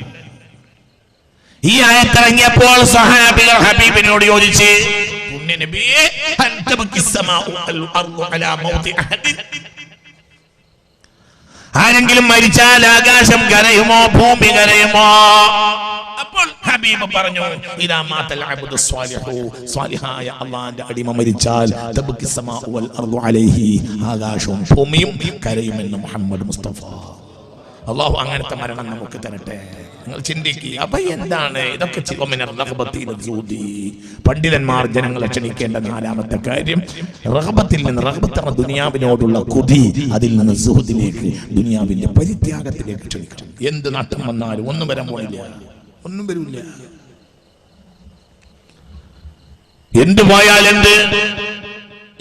ഈ ആയത്തിറങ്ങിയപ്പോൾ സഹാബികൾ ഹബീബിനോട് ചോദിച്ച്, പുണ്യനബിയേ, ആരെങ്കിലും മരിച്ചാൽ ആകാശം കരയുമോ, ഭൂമി കരയുമോ? അപ്പോൾ ഹബീബ് പറഞ്ഞു, ഇദാ മാതൽ അബ്ദു സ്വാലിഹു, സ്വാലിഹായ അല്ലാഹുവിന്റെ അടിമ മരിച്ചാൽ തബ്കി സമാഉ വൽ അർദു അലൈഹി, ആകാശവും ഭൂമിയും കരയുമെന്ന് മുഹമ്മദ് മുസ്തഫ. അല്ലാഹു അങ്ങനത്തെ മരണം നമുക്ക് തരട്ടെ. നിങ്ങൾ ചിന്തിക്കുക. അപ്പൊ എന്താണ് ഇതൊക്കെ? പണ്ഡിതന്മാർ ജനങ്ങളെ ക്ഷണിക്കേണ്ട നാലാമത്തെ കാര്യം റഹബത്തിൽ നിന്ന്, റഹബത്ത് ദുനിയാവിനോടുള്ള കൊതി, അതിൽ നിന്ന് സുഹൃത്തിലേക്ക്, ദുനിയാവിന്റെ പരിത്യാഗത്തിലേക്ക് ക്ഷണിക്കണം. എന്ത് നട്ടം വന്നാലും ഒന്നും വരാൻ പോയില്ല, ഒന്നും വരില്ല. എന്ത് പോയാലെന്ത്,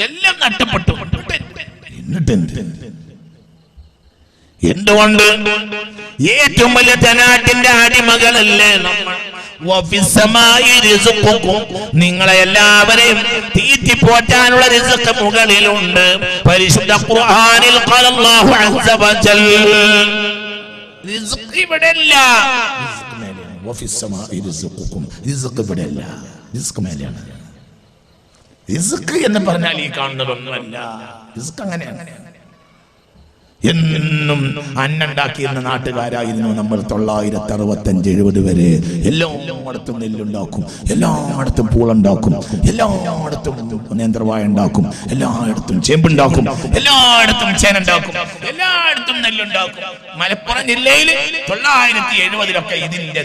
എല്ലാം നഷ്ടപ്പെട്ടു. എന്തുകൊണ്ട്? ഏറ്റവും വലിയ ധനാട്ടിന്റെ അടിമകളല്ലേ നമ്മൾ. നിങ്ങളെ എല്ലാവരെയും തീറ്റിപ്പോറ്റാനുള്ള റിസ്ക് മുകളിലുണ്ട്. പരിശുദ്ധ ഖുർആനിൽ ഖാല അല്ലാഹു അസ്സ വജൽ, റിസ്ക് ഇവിടെയല്ല, റിസ്ക് ഇവിടെയല്ല, റിസ്ക് മേലെയാണ്. റിസ്ക് എന്ന് പറഞ്ഞാൽ ഈ കാണുന്നതൊന്നുമല്ല. റിസ്ക് അങ്ങനെയാണ്. എന്നും അന്നുണ്ടാക്കിയിരുന്ന നാട്ടുകാരായിരുന്നു നമ്മൾ. 965-70 വരെ എല്ലായിടത്തും നെല്ലുണ്ടാക്കും, എല്ലായിടത്തും പൂളുണ്ടാക്കും, എല്ലായിടത്തും നേന്ത്രവാഴ ഉണ്ടാക്കും, എല്ലായിടത്തും ചേമ്പുണ്ടാക്കും, എല്ലായിടത്തും ചേനുണ്ടാക്കും, എല്ലായിടത്തും നെല്ലുണ്ടാക്കും. മലപ്പുറം ജില്ലയിൽ 970 ഇതിന്റെ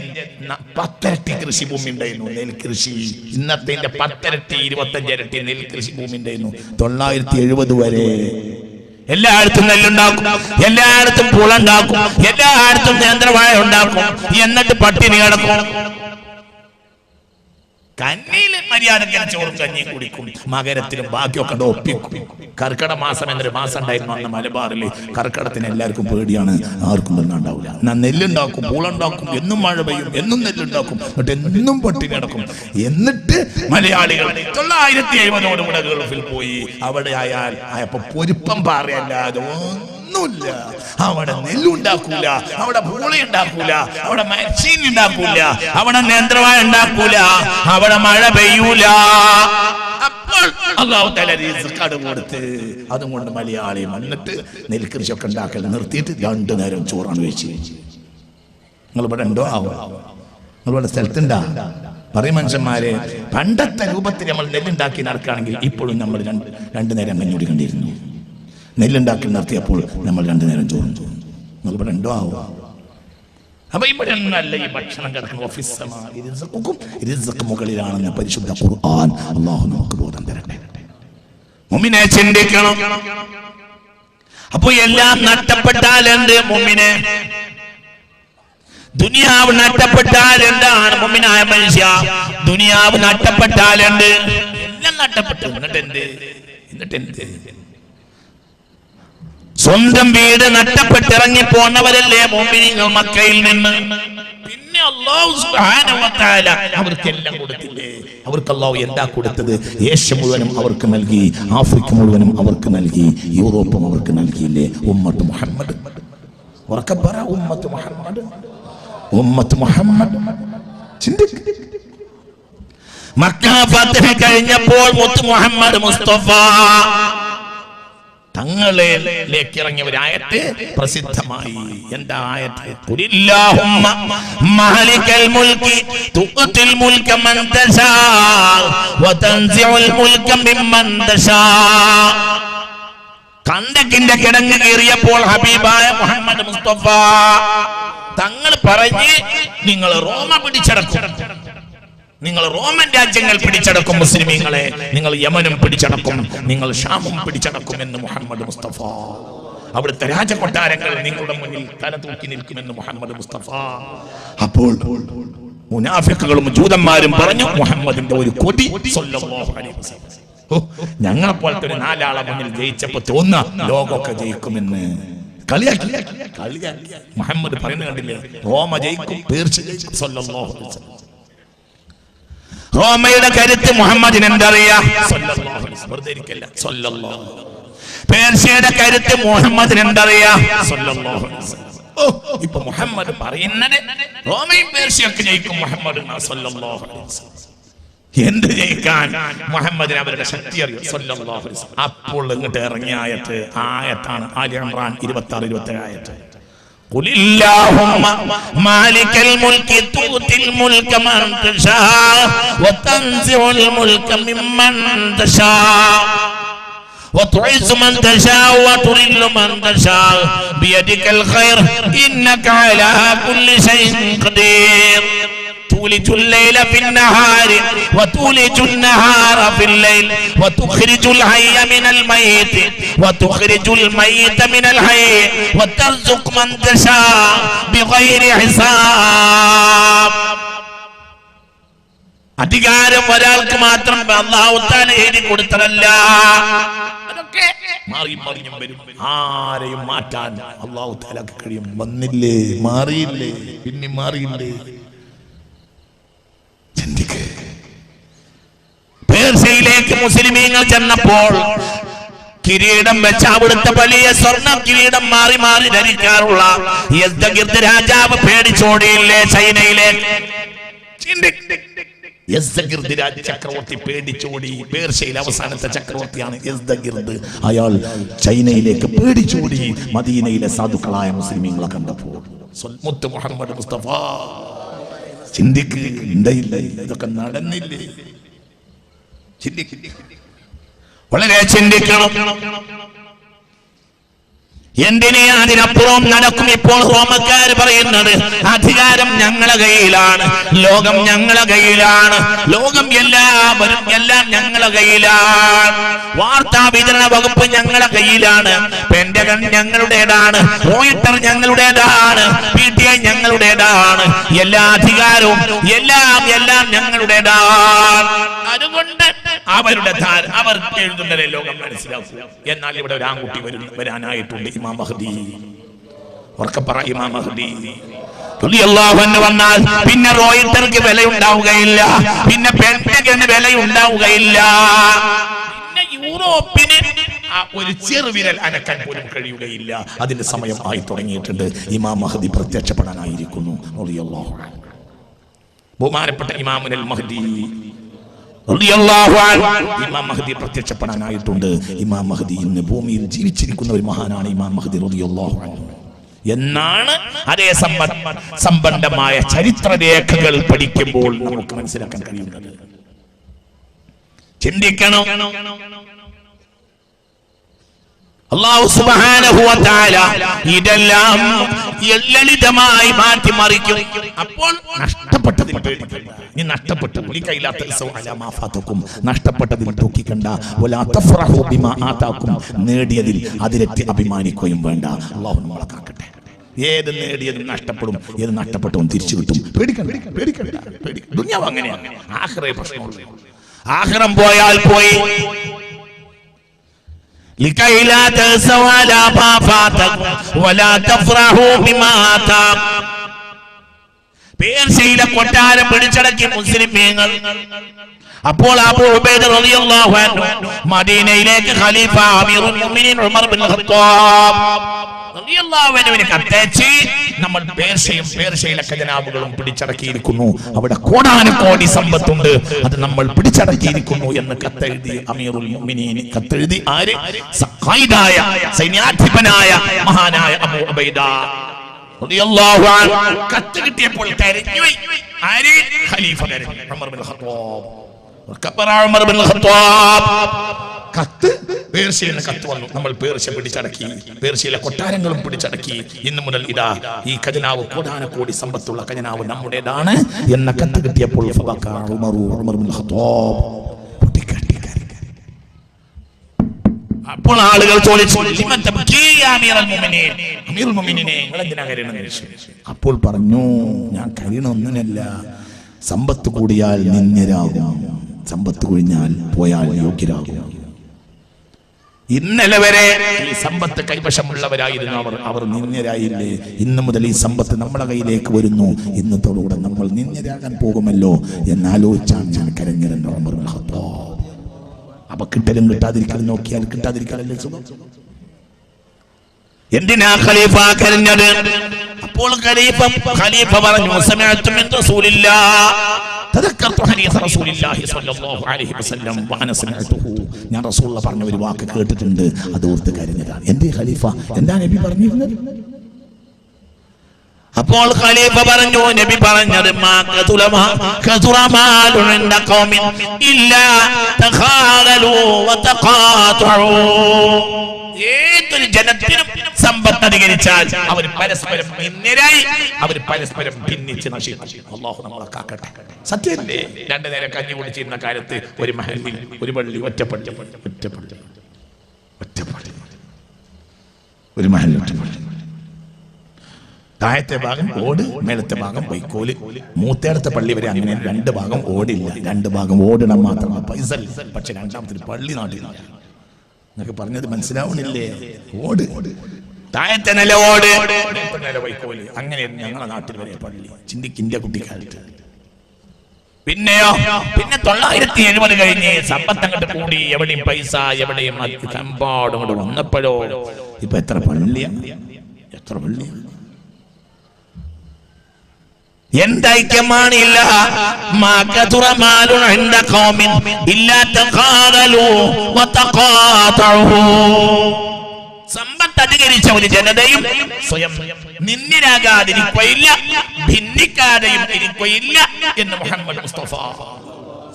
10 ഇരട്ടി കൃഷി ഭൂമി ഉണ്ടായിരുന്നു, നെൽകൃഷി. ഇന്നത്തെ 10 ഇരട്ടി 25 ഇരട്ടി നെൽകൃഷി ഭൂമി ഉണ്ടായിരുന്നു 970 വരെ. എല്ലായിടത്തും നെല്ലുണ്ടാക്കും, എല്ലായിടത്തും പൂളുണ്ടാക്കും, എല്ലായിടത്തും നേന്ത്രവാഴ ഉണ്ടാക്കും. എന്നിട്ട് പട്ടിണി കിടക്കും. കന്നിയിൽ മര്യാദയ്ക്ക് ചോറും കഞ്ഞിയും കുടിക്കും. മകരത്തിലും ബാക്കിയൊക്കെ ഒപ്പിക്കും. കർക്കിടക മാസം എന്നൊരു മാസം ഉണ്ടായിരുന്നു അന്ന് മലബാറിൽ. കർക്കിടത്തിന് എല്ലാവർക്കും പേടിയാണ്, ആർക്കും ഒന്നും ഉണ്ടാവില്ല. എന്നാൽ നെല്ലുണ്ടാക്കും, പൂളുണ്ടാക്കും, എന്നും മഴ പെയ്യും, എന്നും നെല്ലുണ്ടാക്കും, എന്നിട്ട് എന്നും പട്ടിണി കിടക്കും. എന്നിട്ട് മലയാളികൾ 970 ഗൾഫിൽ പോയി. അവിടെ ആയപ്പോ പൊരുപ്പം പാറയല്ലാതെ ഒന്നുമില്ല. അവിടെ നെല്ലുണ്ടാക്കൂല, അവിടെ പൂളി ഉണ്ടാക്കൂല, അവിടെ മരച്ചീനി ഉണ്ടാക്കൂല, അവിടെ നേന്ത്രവാഴ ഉണ്ടാക്കൂല, അവിടെ മഴ പെയ്യൂല. അപ്പോൾ അല്ലാഹു തആല റിസ്ക് കൊടുത്ത് അതും കൊണ്ട് മലയാളി വന്നിട്ട് നെൽകൃഷിയൊക്കെ ഉണ്ടാക്കൽ നിർത്തിയിട്ട് 2 നേരം ചോറാണ് വെച്ച്. നിങ്ങൾ ഇവിടെ ഉണ്ടോ? നിങ്ങളിവിടെ സ്ഥലത്തുണ്ടാ? പറയും മനുഷ്യന്മാരെ, പണ്ടത്തെ രൂപത്തിൽ നമ്മൾ നെല്ലുണ്ടാക്കി നടക്കുകയാണെങ്കിൽ ഇപ്പോഴും നമ്മൾ 2 നേരം കഞ്ഞി കുടിക്കേണ്ടിയിരുന്നു. നെല്ലുണ്ടാക്കി നിർത്തിയപ്പോൾ നമ്മൾ 2 നേരം ചോറും തോന്നും. നിങ്ങളിവിടെ ഉണ്ടോ? അപ്പൊ ഇവിടെ ഒന്നല്ല ഈ ഭക്ഷണം കിടക്കുന്ന മുകളിലാണെന്ന് പരിശുദ്ധ ഖുർആൻ. അല്ലാഹു നമുക്ക് ബോധം തരട്ടെ. മുഅ്മിനെ ചിന്തിക്കണം. അപ്പൊ എല്ലാം നഷ്ടപ്പെട്ടാൽ എന്ത് മുഅ്മിനെ? ദുനിയാവ് നഷ്ടപ്പെട്ടാൽ എന്താണ് മുഅ്മിനായ മനുഷ്യ? ദുനിയാവ് നഷ്ടപ്പെട്ടാൽ എന്ത്? എല്ലാം നഷ്ടപ്പെട്ടു. എന്നിട്ട് സ്വന്തം വീട് നഷ്ടപ്പെട്ടിറങ്ങി പോന്നവരല്ലേ മുഅ്മിനീങ്ങൾ മക്കയിൽ നിന്ന്. പിന്നെ അല്ലാഹു സുബ്ഹാനഹു വ തആല അവർക്കെല്ലാം കൊടുത്തില്ലേ? അവർക്ക് അല്ലാഹു എന്താ കൊടുത്തത്? ഏഷ്യ മുഴുവനും അവർക്ക് നൽകി, ആഫ്രിക്ക മുഴുവനും അവർക്ക് നൽകി, യൂറോപ്പും അവർക്ക് നൽകിയില്ലേ? ഉമ്മത്ത് മുഹമ്മദ്. ഉറക്കെ പറ, ഉമ്മത്ത് മുഹമ്മദ്, ഉമ്മത്ത് മുഹമ്മദ്. ചിന്തിക്ക്. മക്ക ഫത്ഹ് കഴിഞ്ഞപ്പോൾ മുത്ത് മുഹമ്മദ് മുസ്തഫ തങ്ങളിലേക്ക് ഇറങ്ങിയ ഒരു ആയത്ത് പ്രസിദ്ധമായി. എന്താ ആയത്ത്? ഖുലില്ലാഹുമ്മ മാലിക്കൽ മുൽക്കി തുഅ്തിൽ മുൽക മൻ തശാ വതൻസിഉൽ മുൽക മിമ്മൻ തശാ. കണ്ടക്കിന്റെ കിടങ്ങ് കീറിയപ്പോൾ ഹബീബായ മുഹമ്മദ് മുസ്തഫ തങ്ങൾ പറഞ്ഞ്, നിങ്ങൾ റോമ പിടിച്ചടക്കും, നിങ്ങൾ റോമൻ രാജ്യങ്ങൾ പിടിച്ചടക്കും, മുസ്ലിമീങ്ങളെ നിങ്ങൾ യമനും പിടിച്ചടക്കും, നിങ്ങൾ ഷാമും പിടിച്ചടക്കും എന്ന് മുഹമ്മദ് മുസ്തഫ. അവിടുത്തെ രാജകൊട്ടാരങ്ങൾ നിങ്ങളുടെ മുന്നിൽ തല തൂക്കി നിൽക്കുമെന്ന് മുഹമ്മദ് മുസ്തഫ. അപ്പോൾ മുനാഫിക്കുകളും ജൂതന്മാരും പറഞ്ഞു, മുഹമ്മദിന്റെ ഒരു കൊടി സ്വല്ലല്ലാഹു അലൈഹി വസല്ലം. ഞങ്ങളെ പോലത്തെ ഒരു 4 ആളെ മുന്നിൽ ജയിച്ചപ്പോ തോന്നുന്ന ലോകമൊക്കെ ജയിക്കുമെന്ന്. കളിയാക്കി. മുഹമ്മദ് പറയുന്നത് കണ്ടില്ലേ, റോമ ജയിക്കും, പേർഷ്യ ജയിക്കും. സല്ലല്ലാഹു അലൈഹി വസല്ലം. റോമയുടെ കരുത്ത് മുഹമ്മദിന് എന്തറിയാം? സല്ലല്ലാഹു അലൈഹി വസല്ലം. വെറുതെ ഇരിക്കല്ല, സല്ലല്ലാഹു. പേർഷ്യയുടെ കരുത്ത് മുഹമ്മദിന് എന്തറിയാം? സല്ലല്ലാഹു അലൈഹി വസല്ലം. ഇപ്പൊ മുഹമ്മദ് പറയുന്നത് റോമയും പേർഷ്യയൊക്കെ ജയിക്കും മുഹമ്മദ് സല്ലല്ലാഹു അലൈഹി വസല്ലം. എന്ത് ജയിക്കാൻ? മുഹമ്മദിന് അവരുടെ ശക്തി അറിയും സല്ലല്ലാഹു അലൈഹി വസല്ലം. അപ്പോൾ ഇങ്ങോട്ട് ഇറങ്ങിയ ആയത്താണ് ആലി ഇംറാൻ 26-27 ആയത്ത്. ഖുലില്ലാഹുമ്മ മാലിക്കൽ മുൽക്കി തൂതിൽ മുൽക മൻ തശാ വതൻസിഉൽ മുൽക മിമ്മൻ തശാ وتعز من تشاء وتذل من تشاء بيدك الخير إنك على كل شيء قدير تولج الليل في النهار وتولج النهار في الليل وتخرج الحي من الميت وتخرج الميت من الحي وترزق من تشاء بغير حساب. അധികാരം ഒരാൾക്ക് മാത്രം അല്ലാഹു തആല എഴുതി കൊടുത്തതല്ല. അതൊക്കെ മാറിയും വരും. ആരെയും മാറ്റാൻ അല്ലാഹു തആലക്ക് കഴിയും. വന്നില്ലേ, മാറിയില്ലേ, പിന്നെ മാറിയില്ലേ. ചിന്തിക്ക്. പേർഷ്യയിലേക്ക് മുസ്ലിമീങ്ങൾ ചെന്നപ്പോൾ കിരീടം വെച്ച അവിടുത്തെ വലിയ സ്വർണ്ണ കിരീടം മാറി മാറി ധരിക്കാറുള്ള യസ്ദഗിർദ് രാജാവ് പേടിച്ചോടിയില്ലേ ചൈനയിലേക്ക്? യസ്ദഗിർദ് ചക്രവർത്തി പേടിച്ചോടി. പേർഷ്യയിലെ അവസാനത്തെ ചക്രവർത്തിയാണ് യസ്ദഗിർദ്. അയാൾ ചൈനയിലേക്ക് പേടിച്ചോടി മദീനയിലെ സാധുക്കളായ മുസ്ലിമീങ്ങളെ കണ്ടപ്പോൾ. മുത്ത് മുഹമ്മദ് മുസ്തഫ. ചിന്തിക്ക്, ഉണ്ടായില്ലേ, ഇതൊക്കെ നടന്നില്ലേ? വളരെ ചിന്തിക്കണം. എന്തിനെ അതിനപ്പുറം നടക്കും. ഇപ്പോൾ റോമക്കാർ പറയുന്നത് അധികാരം ഞങ്ങളെ കയ്യിലാണ്, ലോകം ഞങ്ങളെ കയ്യിലാണ്, ലോകം എല്ലാം ഞങ്ങളെ കയ്യിലാണ്, വാർത്താ വിതരണ വകുപ്പ് ഞങ്ങളെ കയ്യിലാണ്, പെന്റഗൺ ഞങ്ങളുടേതാണ്, റോയിട്ടർ ഞങ്ങളുടേതാണ്, PTI ഞങ്ങളുടേതാണ്, എല്ലാ അധികാരവും എല്ലാം ഞങ്ങളുടേതാണ്. അതുകൊണ്ട് അവരുടെ അവർക്ക് എഴുതുന്നതേ ലോകം മനസ്സിലാക്കൂ. എന്നാൽ ഇവിടെ ഒരു ആൺകുട്ടി വരാനായിട്ടുണ്ട്, ഇമാം മഹ്ദി. ഉറക്കപ്പറ, ഇമാം മഹ്ദി റളിയല്ലാഹു അൻഹു വന്നാൽ പിന്നെ റോയിട്ടർക്ക് വിലയുണ്ടാവുകയില്ല, പിന്നെ പെന്റഗന് വിലയുണ്ടാവുകയില്ല, പിന്നെ യൂറോപ്പിന് ഒരു ചെറുവിരൽ അനക്കാൻ പോലും കഴിയുകയില്ല. അതിന്റെ സമയം ആയി തുടങ്ങിയിട്ടുണ്ട്. ഇമാം മഹ്ദി പ്രത്യക്ഷപ്പെടാനായിരിക്കുന്നു. റളിയല്ലാഹു അൻഹു. ബഹുമാനപ്പെട്ട ഇമാമുൽ മഹ്ദി ഇമാം മഹ്ദി പ്രത്യക്ഷപ്പെടാനായിട്ടുണ്ട്. ഇമാം മഹ്ദി ഇന്ന് ഭൂമിയിൽ ജീവിച്ചിരിക്കുന്ന ഒരു മഹാനാണ് ഇമാം മഹ്ദി റളിയല്ലാഹു അൻഹു എന്നാണ് അതേ സംബന്ധമായ ചരിത്രരേഖകൾ പഠിക്കുമ്പോൾ നമുക്ക് മനസ്സിലാക്കാൻ കഴിയുന്നത്. ചിന്തിക്കണം. അല്ലാഹു സുബ്ഹാനഹു വ തആല ഇതെല്ലാം ലളിതമായി മാറ്റി മറിക്കും. അപ്പോൾ നഷ്ടപ്പെട്ടതിൽ പേടിക്കണ്ട. നീ നഷ്ടപ്പെട്ടു നഷ്ടപ്പെട്ടതിൽ ദുഃഖിക്കണ്ട. വലാ തഫറഹു ബിമാ ആതാകും. നേടിയതിൽ അതിലെത്തി അഭിമാനിക്കുകയും വേണ്ട. അല്ലാഹു നമ്മളെ കാക്കട്ടെ. ഏത് നേടിയതും നഷ്ടപ്പെടും, ഏത് നഷ്ടപ്പെട്ടതും തിരിച്ചു കിട്ടും. പേടിക്കണ്ട. ദുനിയാവ് അങ്ങനെയാണ്. ആഖിറേ പ്രശ്നമുള്ളൂ. ആഖിറം പോയാൽ പോയി. لكي لا تأسوا على ما فاتكم ولا تفرحوا بما آتاكم. പേർഷ്യയിലെ കൊട്ടാരം പിടിച്ചടക്കി മുസ്ലിമീങ്ങൾ. അപ്പോൾ അബൂ ഉബൈദ റളിയല്ലാഹു അൻഹു മദീനയിലേക്ക് ഖലീഫ അമീറുൽ മുഅ്മിനീൻ ഉമർ ബിൻ ഖത്താബ് റളിയല്ലാഹു അൻഹുവിനെ കത്തയച്ച് നമ്മൾ പേർഷ്യയിലെ ഖജനാവുകളും പിടിച്ചടക്കിയിരിക്കുന്നു, അവിടെ കോടാനുകോടി സമ്പത്തുണ്ട്, അത് നമ്മൾ പിടിച്ചടക്കിയിരിക്കുന്നു എന്ന് കത്തെഴുതി അമീറുൽ മുഅ്മിനീൻ. കത്തെഴുതി ആര്? ഖൈദായ സൈന്യാധിപനായ മഹാനായ അബൂ ഉബൈദ റളിയല്ലാഹു അൻഹു. കത്ത് കിട്ടിയപ്പോൾ കരഞ്ഞു. ആര്? ഖലീഫ കരഞ്ഞു. Umar bin Khattab. Umar bin Khattab കത്ത് പേർഷ്യയിൽ നിന്ന് കത്ത് വന്നു. നമ്മൾ പേർഷ്യ പിടിച്ചടക്കി, പേർഷ്യയിലെ കൊട്ടാരങ്ങളും പിടിച്ചടക്കി. ഇന്നു മുതൽ ഇതാ ഈ ഖജനാവ് കോടാനകോടി സമ്പത്തുള്ള ഖജനാവ് നമ്മുടേതാണ് എന്ന കത്ത് കിട്ടിയപ്പോൾ ഉമർ ബിൻ ഖത്താബ് അപ്പോൾ ആളുകൾ ചോദിച്ചു, അപ്പോൾ പറഞ്ഞു, ഞാൻ കരയണൊന്നിനല്ല, സമ്പത്ത് കൂടിയാൽ നിന്ദ്യരാകും, സമ്പത്ത് കൊഴിഞ്ഞാൽ പോയാൽ യോഗ്യരാകും. ഇന്നലെ വരെ ഈ സമ്പത്ത് കൈവശമുള്ളവരായിരുന്നു അവർ നിന്ദ്യരായില്ലേ? ഇന്നു മുതൽ ഈ സമ്പത്ത് നമ്മുടെ കയ്യിലേക്ക് വരുന്നു. ഇന്നത്തോടുകൂടെ നമ്മൾ നിന്ദ്യരാകാൻ പോകുമല്ലോ എന്നാലോചിച്ചാണ് ഞാൻ കരഞ്ഞിരുന്ന ഉമർ ഇബ്നുൽ ഖത്താബ്. അപ്പൊ കിട്ടലും കിട്ടാതിരിക്കലും നോക്കിയാൽ കിട്ടാതിരിക്കാനല്ലേ സുഖം. എന്തിനാ ഖലീഫ കരഞ്ഞത്? അപ്പോൾ ഖലീഫ പറഞ്ഞു, സമിഅതു മിൻ റസൂലില്ലാഹ് തദക്കർതു ഹദീസ റസൂലില്ലാഹി സ്വല്ലല്ലാഹു അലൈഹി വസല്ലം വഅന സമിഅതുഹു. ഞാൻ റസൂലുള്ളാഹി പറഞ്ഞ ഒരു വാക്ക് കേട്ടിട്ടുണ്ട്, അത് ഓർത്ത് കരഞ്ഞതാണ്. എന്തേ ഖലീഫ, എന്താ നബി പറഞ്ഞിരുന്നത്? അപ്പോൾ ഖലീഫ പറഞ്ഞു, നബി പറഞ്ഞത് മാ കതുറമാലുൻ ഇൻദ ഖൗമിൻ ഇല്ലാ തഖാലു വതഖാതു. ഏതൊരു ജനത്തിനും സമ്പത്ത് അധികരിച്ചാൽ അവർ പരസ്പരം നിന്ദ്യരായി, അവർ പരസ്പരം ഭിന്നിച്ച് നശിക്കും. അല്ലാഹു നമ്മളെ കാക്കട്ടെ. സത്യമല്ലേ? രണ്ടു നേരം കഞ്ഞി കുടിച്ചിരുന്ന കാലത്ത് ഒരു മഹലിൽ ഒരു പള്ളി ഒറ്റപ്പള്ളി, ഒരു മഹലിൽ ഒറ്റപ്പള്ളി. താഴത്തെ ഭാഗം ഓട്, മേലത്തെ ഭാഗം വൈക്കോല്. മൂത്തേടത്തെ പള്ളി വരെ അങ്ങനെ രണ്ട് ഭാഗം ഓടില്ല, രണ്ട് ഭാഗം ഓടണം മാത്രമാണ് പൈസ. പക്ഷെ രണ്ടാമത്തെ പള്ളി നാട്ടിലാണ്. എന്നൊക്കെ പറഞ്ഞത് മനസ്സിലാവണില്ലേ? ഓട് താഴത്തെ നില ഓട്, നില വൈക്കോല്. അങ്ങനെയായിരുന്നു ഞങ്ങളുടെ നാട്ടിൽ വരെ പള്ളി. ചിന്തിക്കിന്റെ കുട്ടിക്കാലത്ത്. പിന്നെയോ, പിന്നെ 970 കഴിഞ്ഞ് സമ്പത്ത് അങ്ങോട്ട് കൂടി, എവിടെയും പൈസ, എവിടെയും സമ്പാടും കൊണ്ട് വന്നപ്പോഴോ ഇപ്പൊ എത്ര പള്ളിയാ, എത്ര പള്ളിയാ. എന്തൈക്യമാണില്ല. സമ്പത്ത് അധികരിച്ച ഒരു ജനതയും സ്വയം നിന്ദ്യരാകാതിരിക്കുകയില്ല, ഭിന്നിക്കാതെയും ഇരിക്കുകയില്ല എന്ന് മുഹമ്മദ് മുസ്തഫ.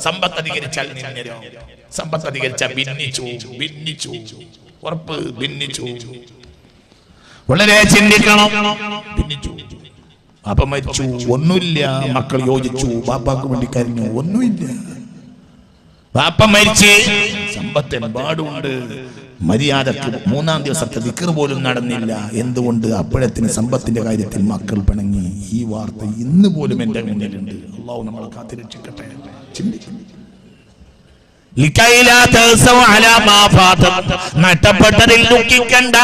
സമ്പത്ത് അധികരിച്ചാൽ നിന്ദ്യരോ, സമ്പത്ത് അധികരിച്ചാൽ ഭിന്നിച്ചു, ഉറപ്പ് ഭിന്നിച്ചു. വളരെ ചിന്തിക്കണം. ഭിന്നിച്ചു, അപ്പ മരിച്ചു, ഒന്നുമില്ല. മക്കൾ യോജിച്ചു, ബാപ്പാക്ക് വേണ്ടി കരഞ്ഞു, ഒന്നുമില്ല. ബാപ്പ മരിച്ച് സമ്പത്ത് എമ്പാടുണ്ട്. മര്യാദക്ക് 3-ാം ദിവസത്തെ ദിക്ർ പോലും നടന്നില്ല. എന്തുകൊണ്ട്? അപ്പോഴത്തിന് സമ്പത്തിന്റെ കാര്യത്തിൽ മക്കൾ പിണങ്ങി. ഈ വാർത്ത ഇന്ന് പോലും എന്റെ മുന്നിലുണ്ട്. അല്ലാഹു നമ്മളെ കാത്തിരക്ഷിക്കട്ടെ. ചിന്തിക്കുന്നു. നഷ്ടപ്പെട്ടതിൽ ദുഃഖിക്കണ്ട.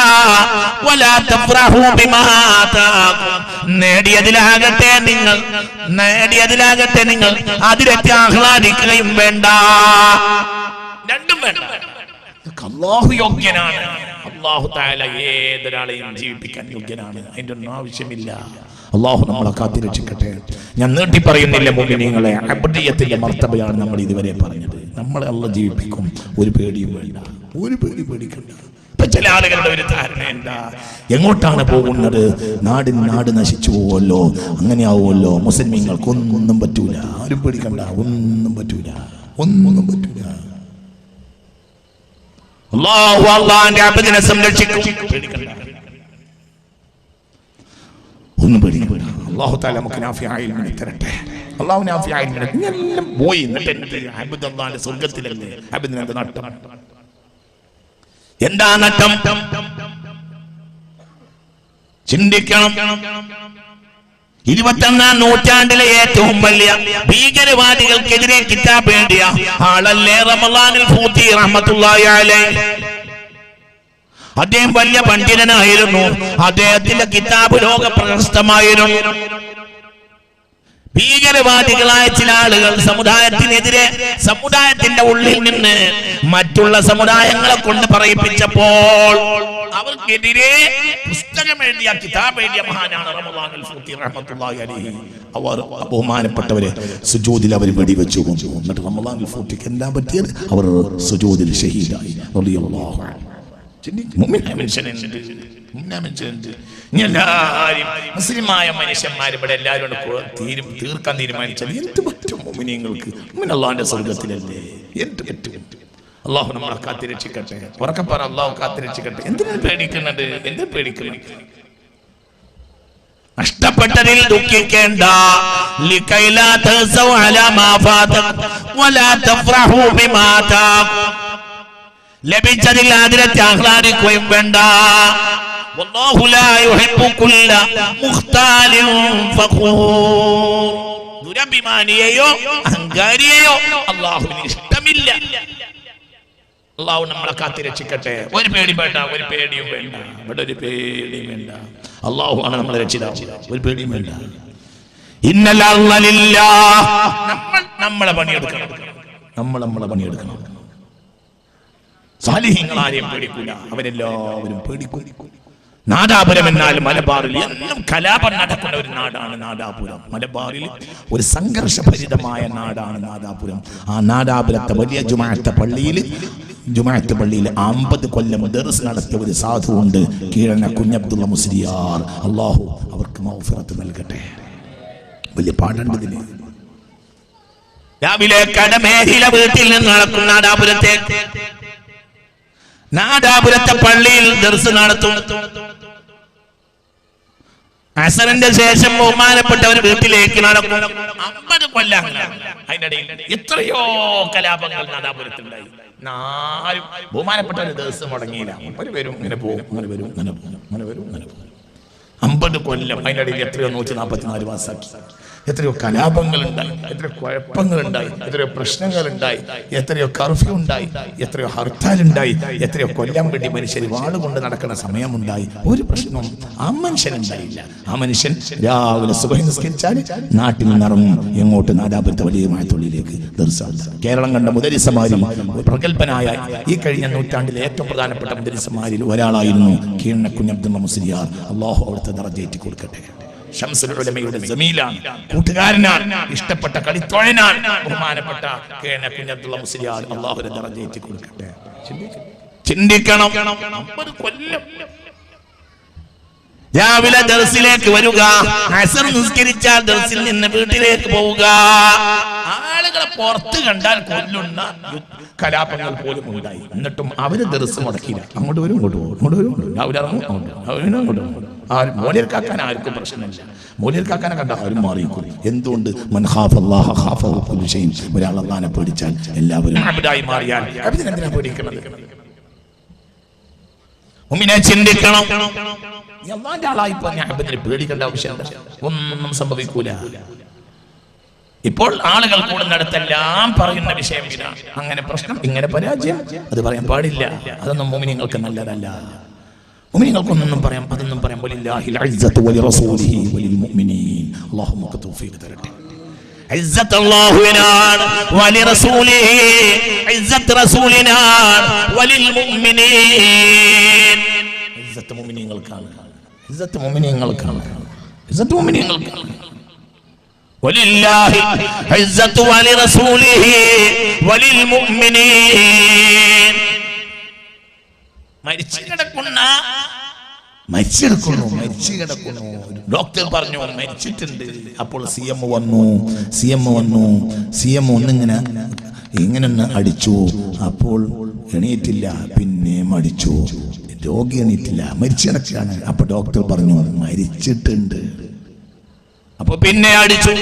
നേടിയതിലാകട്ടെ നിങ്ങൾ അതിരറ്റി ആഹ്ലാദിക്കുകയും വേണ്ട. രണ്ടും വേണ്ട. അല്ലാഹു യോഗ്യനാണ്. അല്ലാഹു തആല ഏതൊരാളെയും ജീവിപ്പിക്കാൻ യോഗ്യനാണ്. അതിന്റെ ഒന്നും ആവശ്യമില്ല. അല്ലാഹു നമ്മളെ കാത്തിരക്ഷിക്കട്ടെ. ഞാൻ നീട്ടി പറയുന്നില്ല മുഅ്മിനീങ്ങളെ, അബ്ദിയത്തിന്റെ മർത്തബയാണ് നമ്മൾ ഇതുവരെ പറഞ്ഞത്. നമ്മളെ അല്ലാഹു ജീവിപ്പിക്കും. ഒരു പേടിയും വേണ്ട, ഒരു പേടിക്കണ്ട. ഇപ്പൊ ചില ആളുകളുടെ ഒരു ധാരണ എന്താ, എങ്ങോട്ടാണ് പോകുന്നത്? നാട് നശിച്ചു പോവല്ലോ, അങ്ങനെ ആവുമല്ലോ, മുസ്ലിമീങ്ങൾക്കൊന്നും പറ്റൂല, ആരും പേടിക്കണ്ട, ഒന്നും പറ്റൂല. അല്ലാഹു അല്ലാഹുവിന്റെ അബ്ദിനെ സംരക്ഷിക്കും. പേടിക്കണ്ട, ഒന്നും പേടിക്കണ്ട. അല്ലാഹു തആല നമുക്ക് നാഫിയായ ഇൽമിനെ തരട്ടെ. അല്ലാഹു നാഫിയായ ഇൽമിനെ. എല്ലാം പോയി. എന്നിട്ട് അബ്ദ് അല്ലാഹുവിന്റെ സ്വർഗ്ഗത്തിലല്ലേ? അബ്ദിന് എന്താ നട്ടം? എന്താ നട്ടം? ചിന്തിക്കണം. 21-ാം നൂറ്റാണ്ടിലെ ഏറ്റവും വലിയ ഭീകരവാദികൾക്കെതിരെ കിതാബ് എഴുതിയ ആളല്ലേ റമളാനുൽ ഫൂത്തി റഹ്മത്തുള്ളാഹി അലൈഹി. അദ്ദേഹം വലിയ പണ്ഡിതനായിരുന്നു. അദ്ദേഹത്തിന്റെ കിതാബ് ലോക പ്രശസ്തമായിരുന്നു. ഭീകരവാദികളായ ചില ആളുകൾ സമുദായത്തിനെതിരെ സമുദായത്തിന്റെ ഉള്ളിൽ നിന്ന് മറ്റുള്ള സമുദായങ്ങളെ കൊണ്ട് പറയിപ്പിച്ചപ്പോൾ അവർക്കെതിരെ പുസ്തകം എഴുതിയ കിതാബ് എഴുതിയ മഹാനാണ് റമളാനുൽ ഫൂത്തി റഹ്മത്തുള്ളാഹി അലൈഹി. അവർ ബഹുമാനപ്പെട്ടവരെ സുജൂദിൽ അവർ വെടിവെച്ചു കൊണ്ടു. എന്നിട്ട് റമളാനുൽ ഫൂത്തിക്ക് എന്താ പറ്റിയത്? അവർ സുജൂദിൽ ഷഹീദായി റളിയല്ലാഹു അൻഹു. മുസ്ലിമായ മനുഷ്യന്മാർ ഇവിടെ എല്ലാവരും തീർക്കാൻ തീരുമാനിച്ചാൽ എന്ത് പറ്റും? മുഅ്മിനീങ്ങൾക്ക് അല്ലാഹുവിന്റെ സ്വർഗ്ഗത്തിലല്ലേ, എന്ത് പറ്റും? അല്ലാഹു നമ്മളെ കാത്തിരക്ഷിക്കട്ടെ. ഉറക്കെ പറ, അല്ലാഹു കാത്തിരക്ഷിക്കട്ടെ. എന്തിനാണ് പേടിക്കുന്നത്? നഷ്ടപ്പെട്ടതിൽ ദുഃഖിക്കേണ്ട. ലഭിച്ചതിൽ അതിരത്തെ ആഹ്ലാദിക്കുകയും വേണ്ട. വല്ലാഹു ലാ യുഹിബ്ബു കുല്ല മുഖ്താലിൻ ഫഖൂർ. ദുരഭിമാനിയെയോ അഹങ്കാരിയെയോ അല്ലാഹുവിന് ഇഷ്ടമില്ല. അള്ളാഹു നമ്മളെ കാത്തി രക്ഷിക്കട്ടെ. ഒരു പേടി വേണ്ട, ഒരു പേടിയും വേണ്ട, ഇവിടെ ഒരു പേടിയും വേണ്ട. അള്ളാഹു ആണ് നമ്മളെ രക്ഷിതാവ്, ഒരു പേടിയും വേണ്ട. നമ്മളെ പണിയെടുക്കണം, നമ്മളെ പണിയെടുക്കണം. സാലിഹ്യങ്ങൾ ആരെയും പേടിക്കൂല, അവരെല്ലാവരും പേടിക്കും. നാദാപുരം എന്നാൽ മലബാറിൽ എന്നും കലാപം നടക്കുന്ന ഒരു നാടാണ് നാദാപുരം. മലബാറിൽ ഒരു സംഘർഷഭരിതമായ നാടാണ് നാദാപുരം. ആ നാദാപുരത്തെ വലിയ ജുമാഅത്ത് പള്ളിയിൽ 50 കൊല്ലം ദർസ് നടത്തിയ ഒരു സാധുവുണ്ട്, കീഴന കുഞ്ഞബ്ദുള്ള മുസ്ലിയാർ. അള്ളാഹു അവർക്ക് മഗ്ഫിറത്ത് നൽകട്ടെ. വലിയ പാടേണ്ടതിന് രാവിലെ കടമേഹില വീട്ടിൽ നിന്ന് നടക്കും നാദാപുരത്തെ പള്ളിയിൽ ദർസ് നടത്തും. അസറിന്റെ ശേഷം ബഹുമാനപ്പെട്ടവർ വീട്ടിലേക്ക് നടക്കും. 50 കൊല്ലം അതിനിടയിൽ എത്രയോ കലാപങ്ങൾ നാദാപുരത്തുണ്ടായി. നാലും ബഹുമാനപ്പെട്ടവർ ദിവസം മുടങ്ങിയില്ല. ഒരു വരും ഇങ്ങനെ പോകും, അങ്ങനെ വരും ഇങ്ങനെ പോകും, അങ്ങനെ വരും ഇങ്ങനെ പോകും. 50 കൊല്ലം അതിനിടയിൽ എത്രയോ 144 മാസാക്കി. എത്രയോ കലാപങ്ങളുണ്ടായി, എത്രയോ കുഴപ്പങ്ങളുണ്ടായി, എത്രയോ പ്രശ്നങ്ങളുണ്ടായി, എത്രയോ കർഫ്യൂ ഉണ്ടായി, എത്രയോ ഹർത്താലുണ്ടായി, എത്രയോ കൊല്ലം വേണ്ടി മനുഷ്യർ വാളുകൊണ്ട് നടക്കുന്ന സമയമുണ്ടായി. ഒരു പ്രശ്നവും ആ മനുഷ്യനുണ്ടായില്ല. ആ മനുഷ്യൻ രാവിലെ സുബഹി നിസ്കരിച്ചാൽ നാട്ടിൽ നിന്നിറങ്ങും എങ്ങോട്ട്? നാദാപുരത്തെ വലിയമായ തൊഴിലേക്ക്. കേരളം കണ്ട മുദരിസമാരിൽ പ്രഗത്ഭനായ ഈ കഴിഞ്ഞ നൂറ്റാണ്ടിലെ ഏറ്റവും പ്രധാനപ്പെട്ട മുദരിസമാരിൽ ഒരാളായിരുന്നു കീഴന കുഞ്ഞബ്ദുള്ള മുസ്ലിയാർ. അല്ലാഹു അവിടുത്തെ ദറജയേറ്റി കൊടുക്കട്ടെ. ശംസുൽ ഉലമയുടെ ജമീലാണ്, കൂട്ടുകാരനാണ്, ഇഷ്ടപ്പെട്ട കളിത്തോഴനാണ് ബഹുമാനപ്പെട്ട കീഴന കുഞ്ഞബ്ദുള്ള മുസ്ലിയാർ. അല്ലാഹുവിന്റെ ദറജയേറ്റി കൊടുക്കട്ടെ. ചിന്തിക്കണം. 50 കൊല്ലം രാവിലെ ദർസിലേക്ക് വരിക, അസർ നിസ്കരിച്ചാൽ ദർസിൽ നിന്ന് വീട്ടിലേക്ക് പോവുക. ആളുകളെ പുറത്ത് കണ്ടാൽ കൊല്ലുന്ന കലാപങ്ങൾ പോലും ഉണ്ടായി. എന്നിട്ടും അവര് ദർസ് മുടക്കിയില്ല. അങ്ങോട്ട് വരും, ഇങ്ങോട്ട് പോകും, ഇങ്ങോട്ട് വരും, രാവിലെ ഇറങ്ങും, അങ്ങോട്ട് പോകും. മോലിയർ കാക്കാൻ ആർക്കും പ്രശ്നമില്ല. മോലിയർ കാക്കാനെ കണ്ട ആരും മാറിയിരിക്കും. എന്തുകൊണ്ട്? ഒരാൾ അല്ലാഹനെ പേടിച്ചാൽ എല്ലാവരും അബ്ദായി മാറിയാൽ അബ്ദിനെന്തിനാ പേടിക്കുന്നത്? മുഅ്മിനെ ചിന്തിക്കണം. അല്ലാഹുവിന്റെ ആളായിപ്പോ ഞാൻ അബ്ദിനെ പേടിക്കേണ്ട ആവശ്യമില്ല, ഒന്നും സംഭവിക്കൂല. ഇപ്പോൾ ആളുകൾ കൂടുന്നിടത്തെല്ലാം പറയുന്ന വിഷയം ഇതാണ്. അങ്ങനെ പ്രശ്നം, ഇങ്ങനെ പരാജയം, അത് പറയാൻ പാടില്ല. അതൊന്നും മുഅ്മിനീങ്ങൾക്ക് നല്ലതല്ല. മുഅ്മിനീങ്ങൾക്കൊന്നും പറയാം, അതൊന്നും പറയാം. വലില്ലാഹിൽ ഇസ്സത്തു വലിറസൂലിഹി വലിൽമുഅ്മിനീൻ. അല്ലാഹു നമുക്ക് തൗഫീഖ് തരട്ടെ. ഇസ്സത്ത് അല്ലാഹുവിനാണ്, വലിറസൂലിഹി ഇസ്സത്ത് റസൂലിനാണ്, വലിൽമുഅ്മിനീൻ ഇസ്സത്ത് മുഅ്മിനീങ്ങൾക്കാണ്, ഇസ്സത്ത് മുഅ്മിനീങ്ങൾക്കാണ്, ഇസ്സത്ത് മുഅ്മിനീങ്ങൾക്കാണ്. വലില്ലാഹി ഇസ്സത്തു വലിറസൂലിഹി വലിൽമുഅ്മിനീൻ. മരിച്ചു കിടക്കുന്നു. ഡോക്ടർ പറഞ്ഞു മരിച്ചിട്ടുണ്ട്. അപ്പോൾ CM വന്നു. ഇങ്ങനെ അടിച്ചു. അപ്പോൾ എണീറ്റില്ല, പിന്നെയും അടിച്ചു. രോഗി എണീറ്റില്ല, മരിച്ചു കിടക്കുകയാണ്. അപ്പൊ ഡോക്ടർ പറഞ്ഞു മരിച്ചിട്ടുണ്ട്. അപ്പൊ പിന്നെ അടിച്ചു.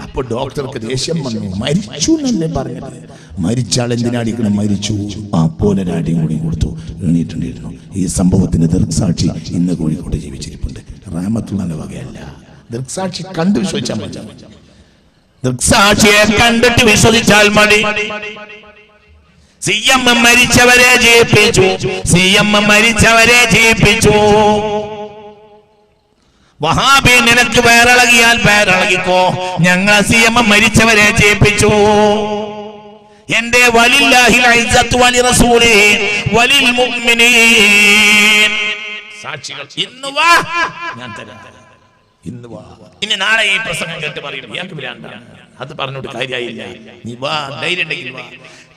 അപ്പൊ ഡോക്ടർക്ക് ദേഷ്യം വന്നു. മരിച്ചു എന്നല്ലേ പറഞ്ഞത്? മരിച്ചാൾ എന്തിനടിക്കണം? മരിച്ചു. പോലെ ഒരടിയും കൂടി കൊടുത്തു, എണീറ്റുണ്ടായിരുന്നു. ഈ സംഭവത്തിന് ദൃക്സാക്ഷി ഇന്ന് കോഴിക്കോട് ജീവിച്ചിരിപ്പുണ്ട്. റഹ്മത്തുള്ളാഹിന്റെ വകയല്ല. ദൃക്സാക്ഷി കണ്ടു വിശ്വസിച്ചാൽ മതി. ദൃക്സാക്ഷിയെ കണ്ടിട്ട് വിശ്വസിച്ചാൽ മതി. CM മരിച്ചവരെ ജയിപ്പിച്ചു. വഹാബി നിനക്ക് വേറിളകിയാൽ വേറിളകിക്കോ, ഞങ്ങൾ CM മരിച്ചവരെ ജയിപ്പിച്ചു. എന്റെ വലില്ലാഹിൽ ഇസ്സത്തു വലിറസൂലിഹി വലിൽമുഅ്മിനീൻ സാക്ഷികൾ ഇന്ന് വാ, ഞാൻ തരാം. ഇന്ന് വാ. ഇനി നാളെ ഈ പ്രസംഗം കേട്ട് പറയും ഇയാൾക്ക് ഭ്രാന്താണ്, അത് പറഞ്ഞോട്ട് കാര്യമായില്ല. നീ വാ, ധൈര്യം ഉണ്ടെങ്കിൽ വാ.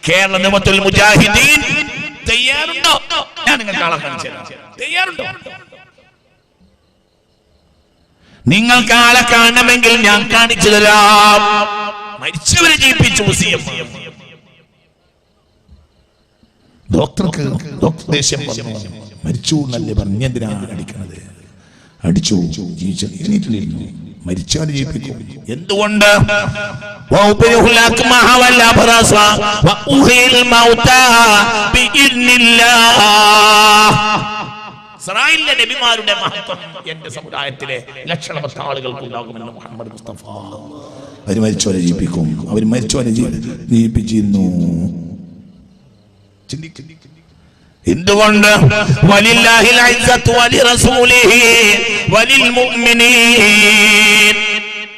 കേരള നിമത്തുൽ മുജാഹിദീൻ തയ്യാറുണ്ടോ? ഞാൻ നിങ്ങൾക്ക് ആളെ കാണിച്ചു തരാം. തയ്യാറുണ്ടോ? നിങ്ങൾക്ക് ആളെ കാണണമെങ്കിൽ ഞാൻ കാണിച്ചു തരാം. മരിച്ചവരെ ജയിപ്പിച്ചു CM. ഡോക്ടർക്ക് ദേഷ്യം വന്നു. മരിച്ചു എന്നല്ലേ പറഞ്ഞു, എന്തിനാണ് അടിക്കണത്? അടിച്ചു, ജീവിച്ചിരുന്നു. മരിച്ചവരെ ജയിപ്പിക്കും. എന്തുകൊണ്ട്? ഇസ്രായേലിലെ നബിമാരുടെ മഹത്വം എന്റെ സമുദായത്തിലെ ലക്ഷണമൊത്ത ആളുകൾക്ക് ഉണ്ടാകുമെന്ന് മുഹമ്മദ് മുസ്തഫ. അവർ മരിച്ചവരെ ജീവിപ്പിക്കും. അവർ മരിച്ചവരെ ജീവിപ്പിച്ചിരുന്നു. എന്തുകൊണ്ട്? വലില്ലാഹിൽ ഇസ്സത്തു വലിറസൂലിഹി വലിൽ മുഅ്മിനീൻ.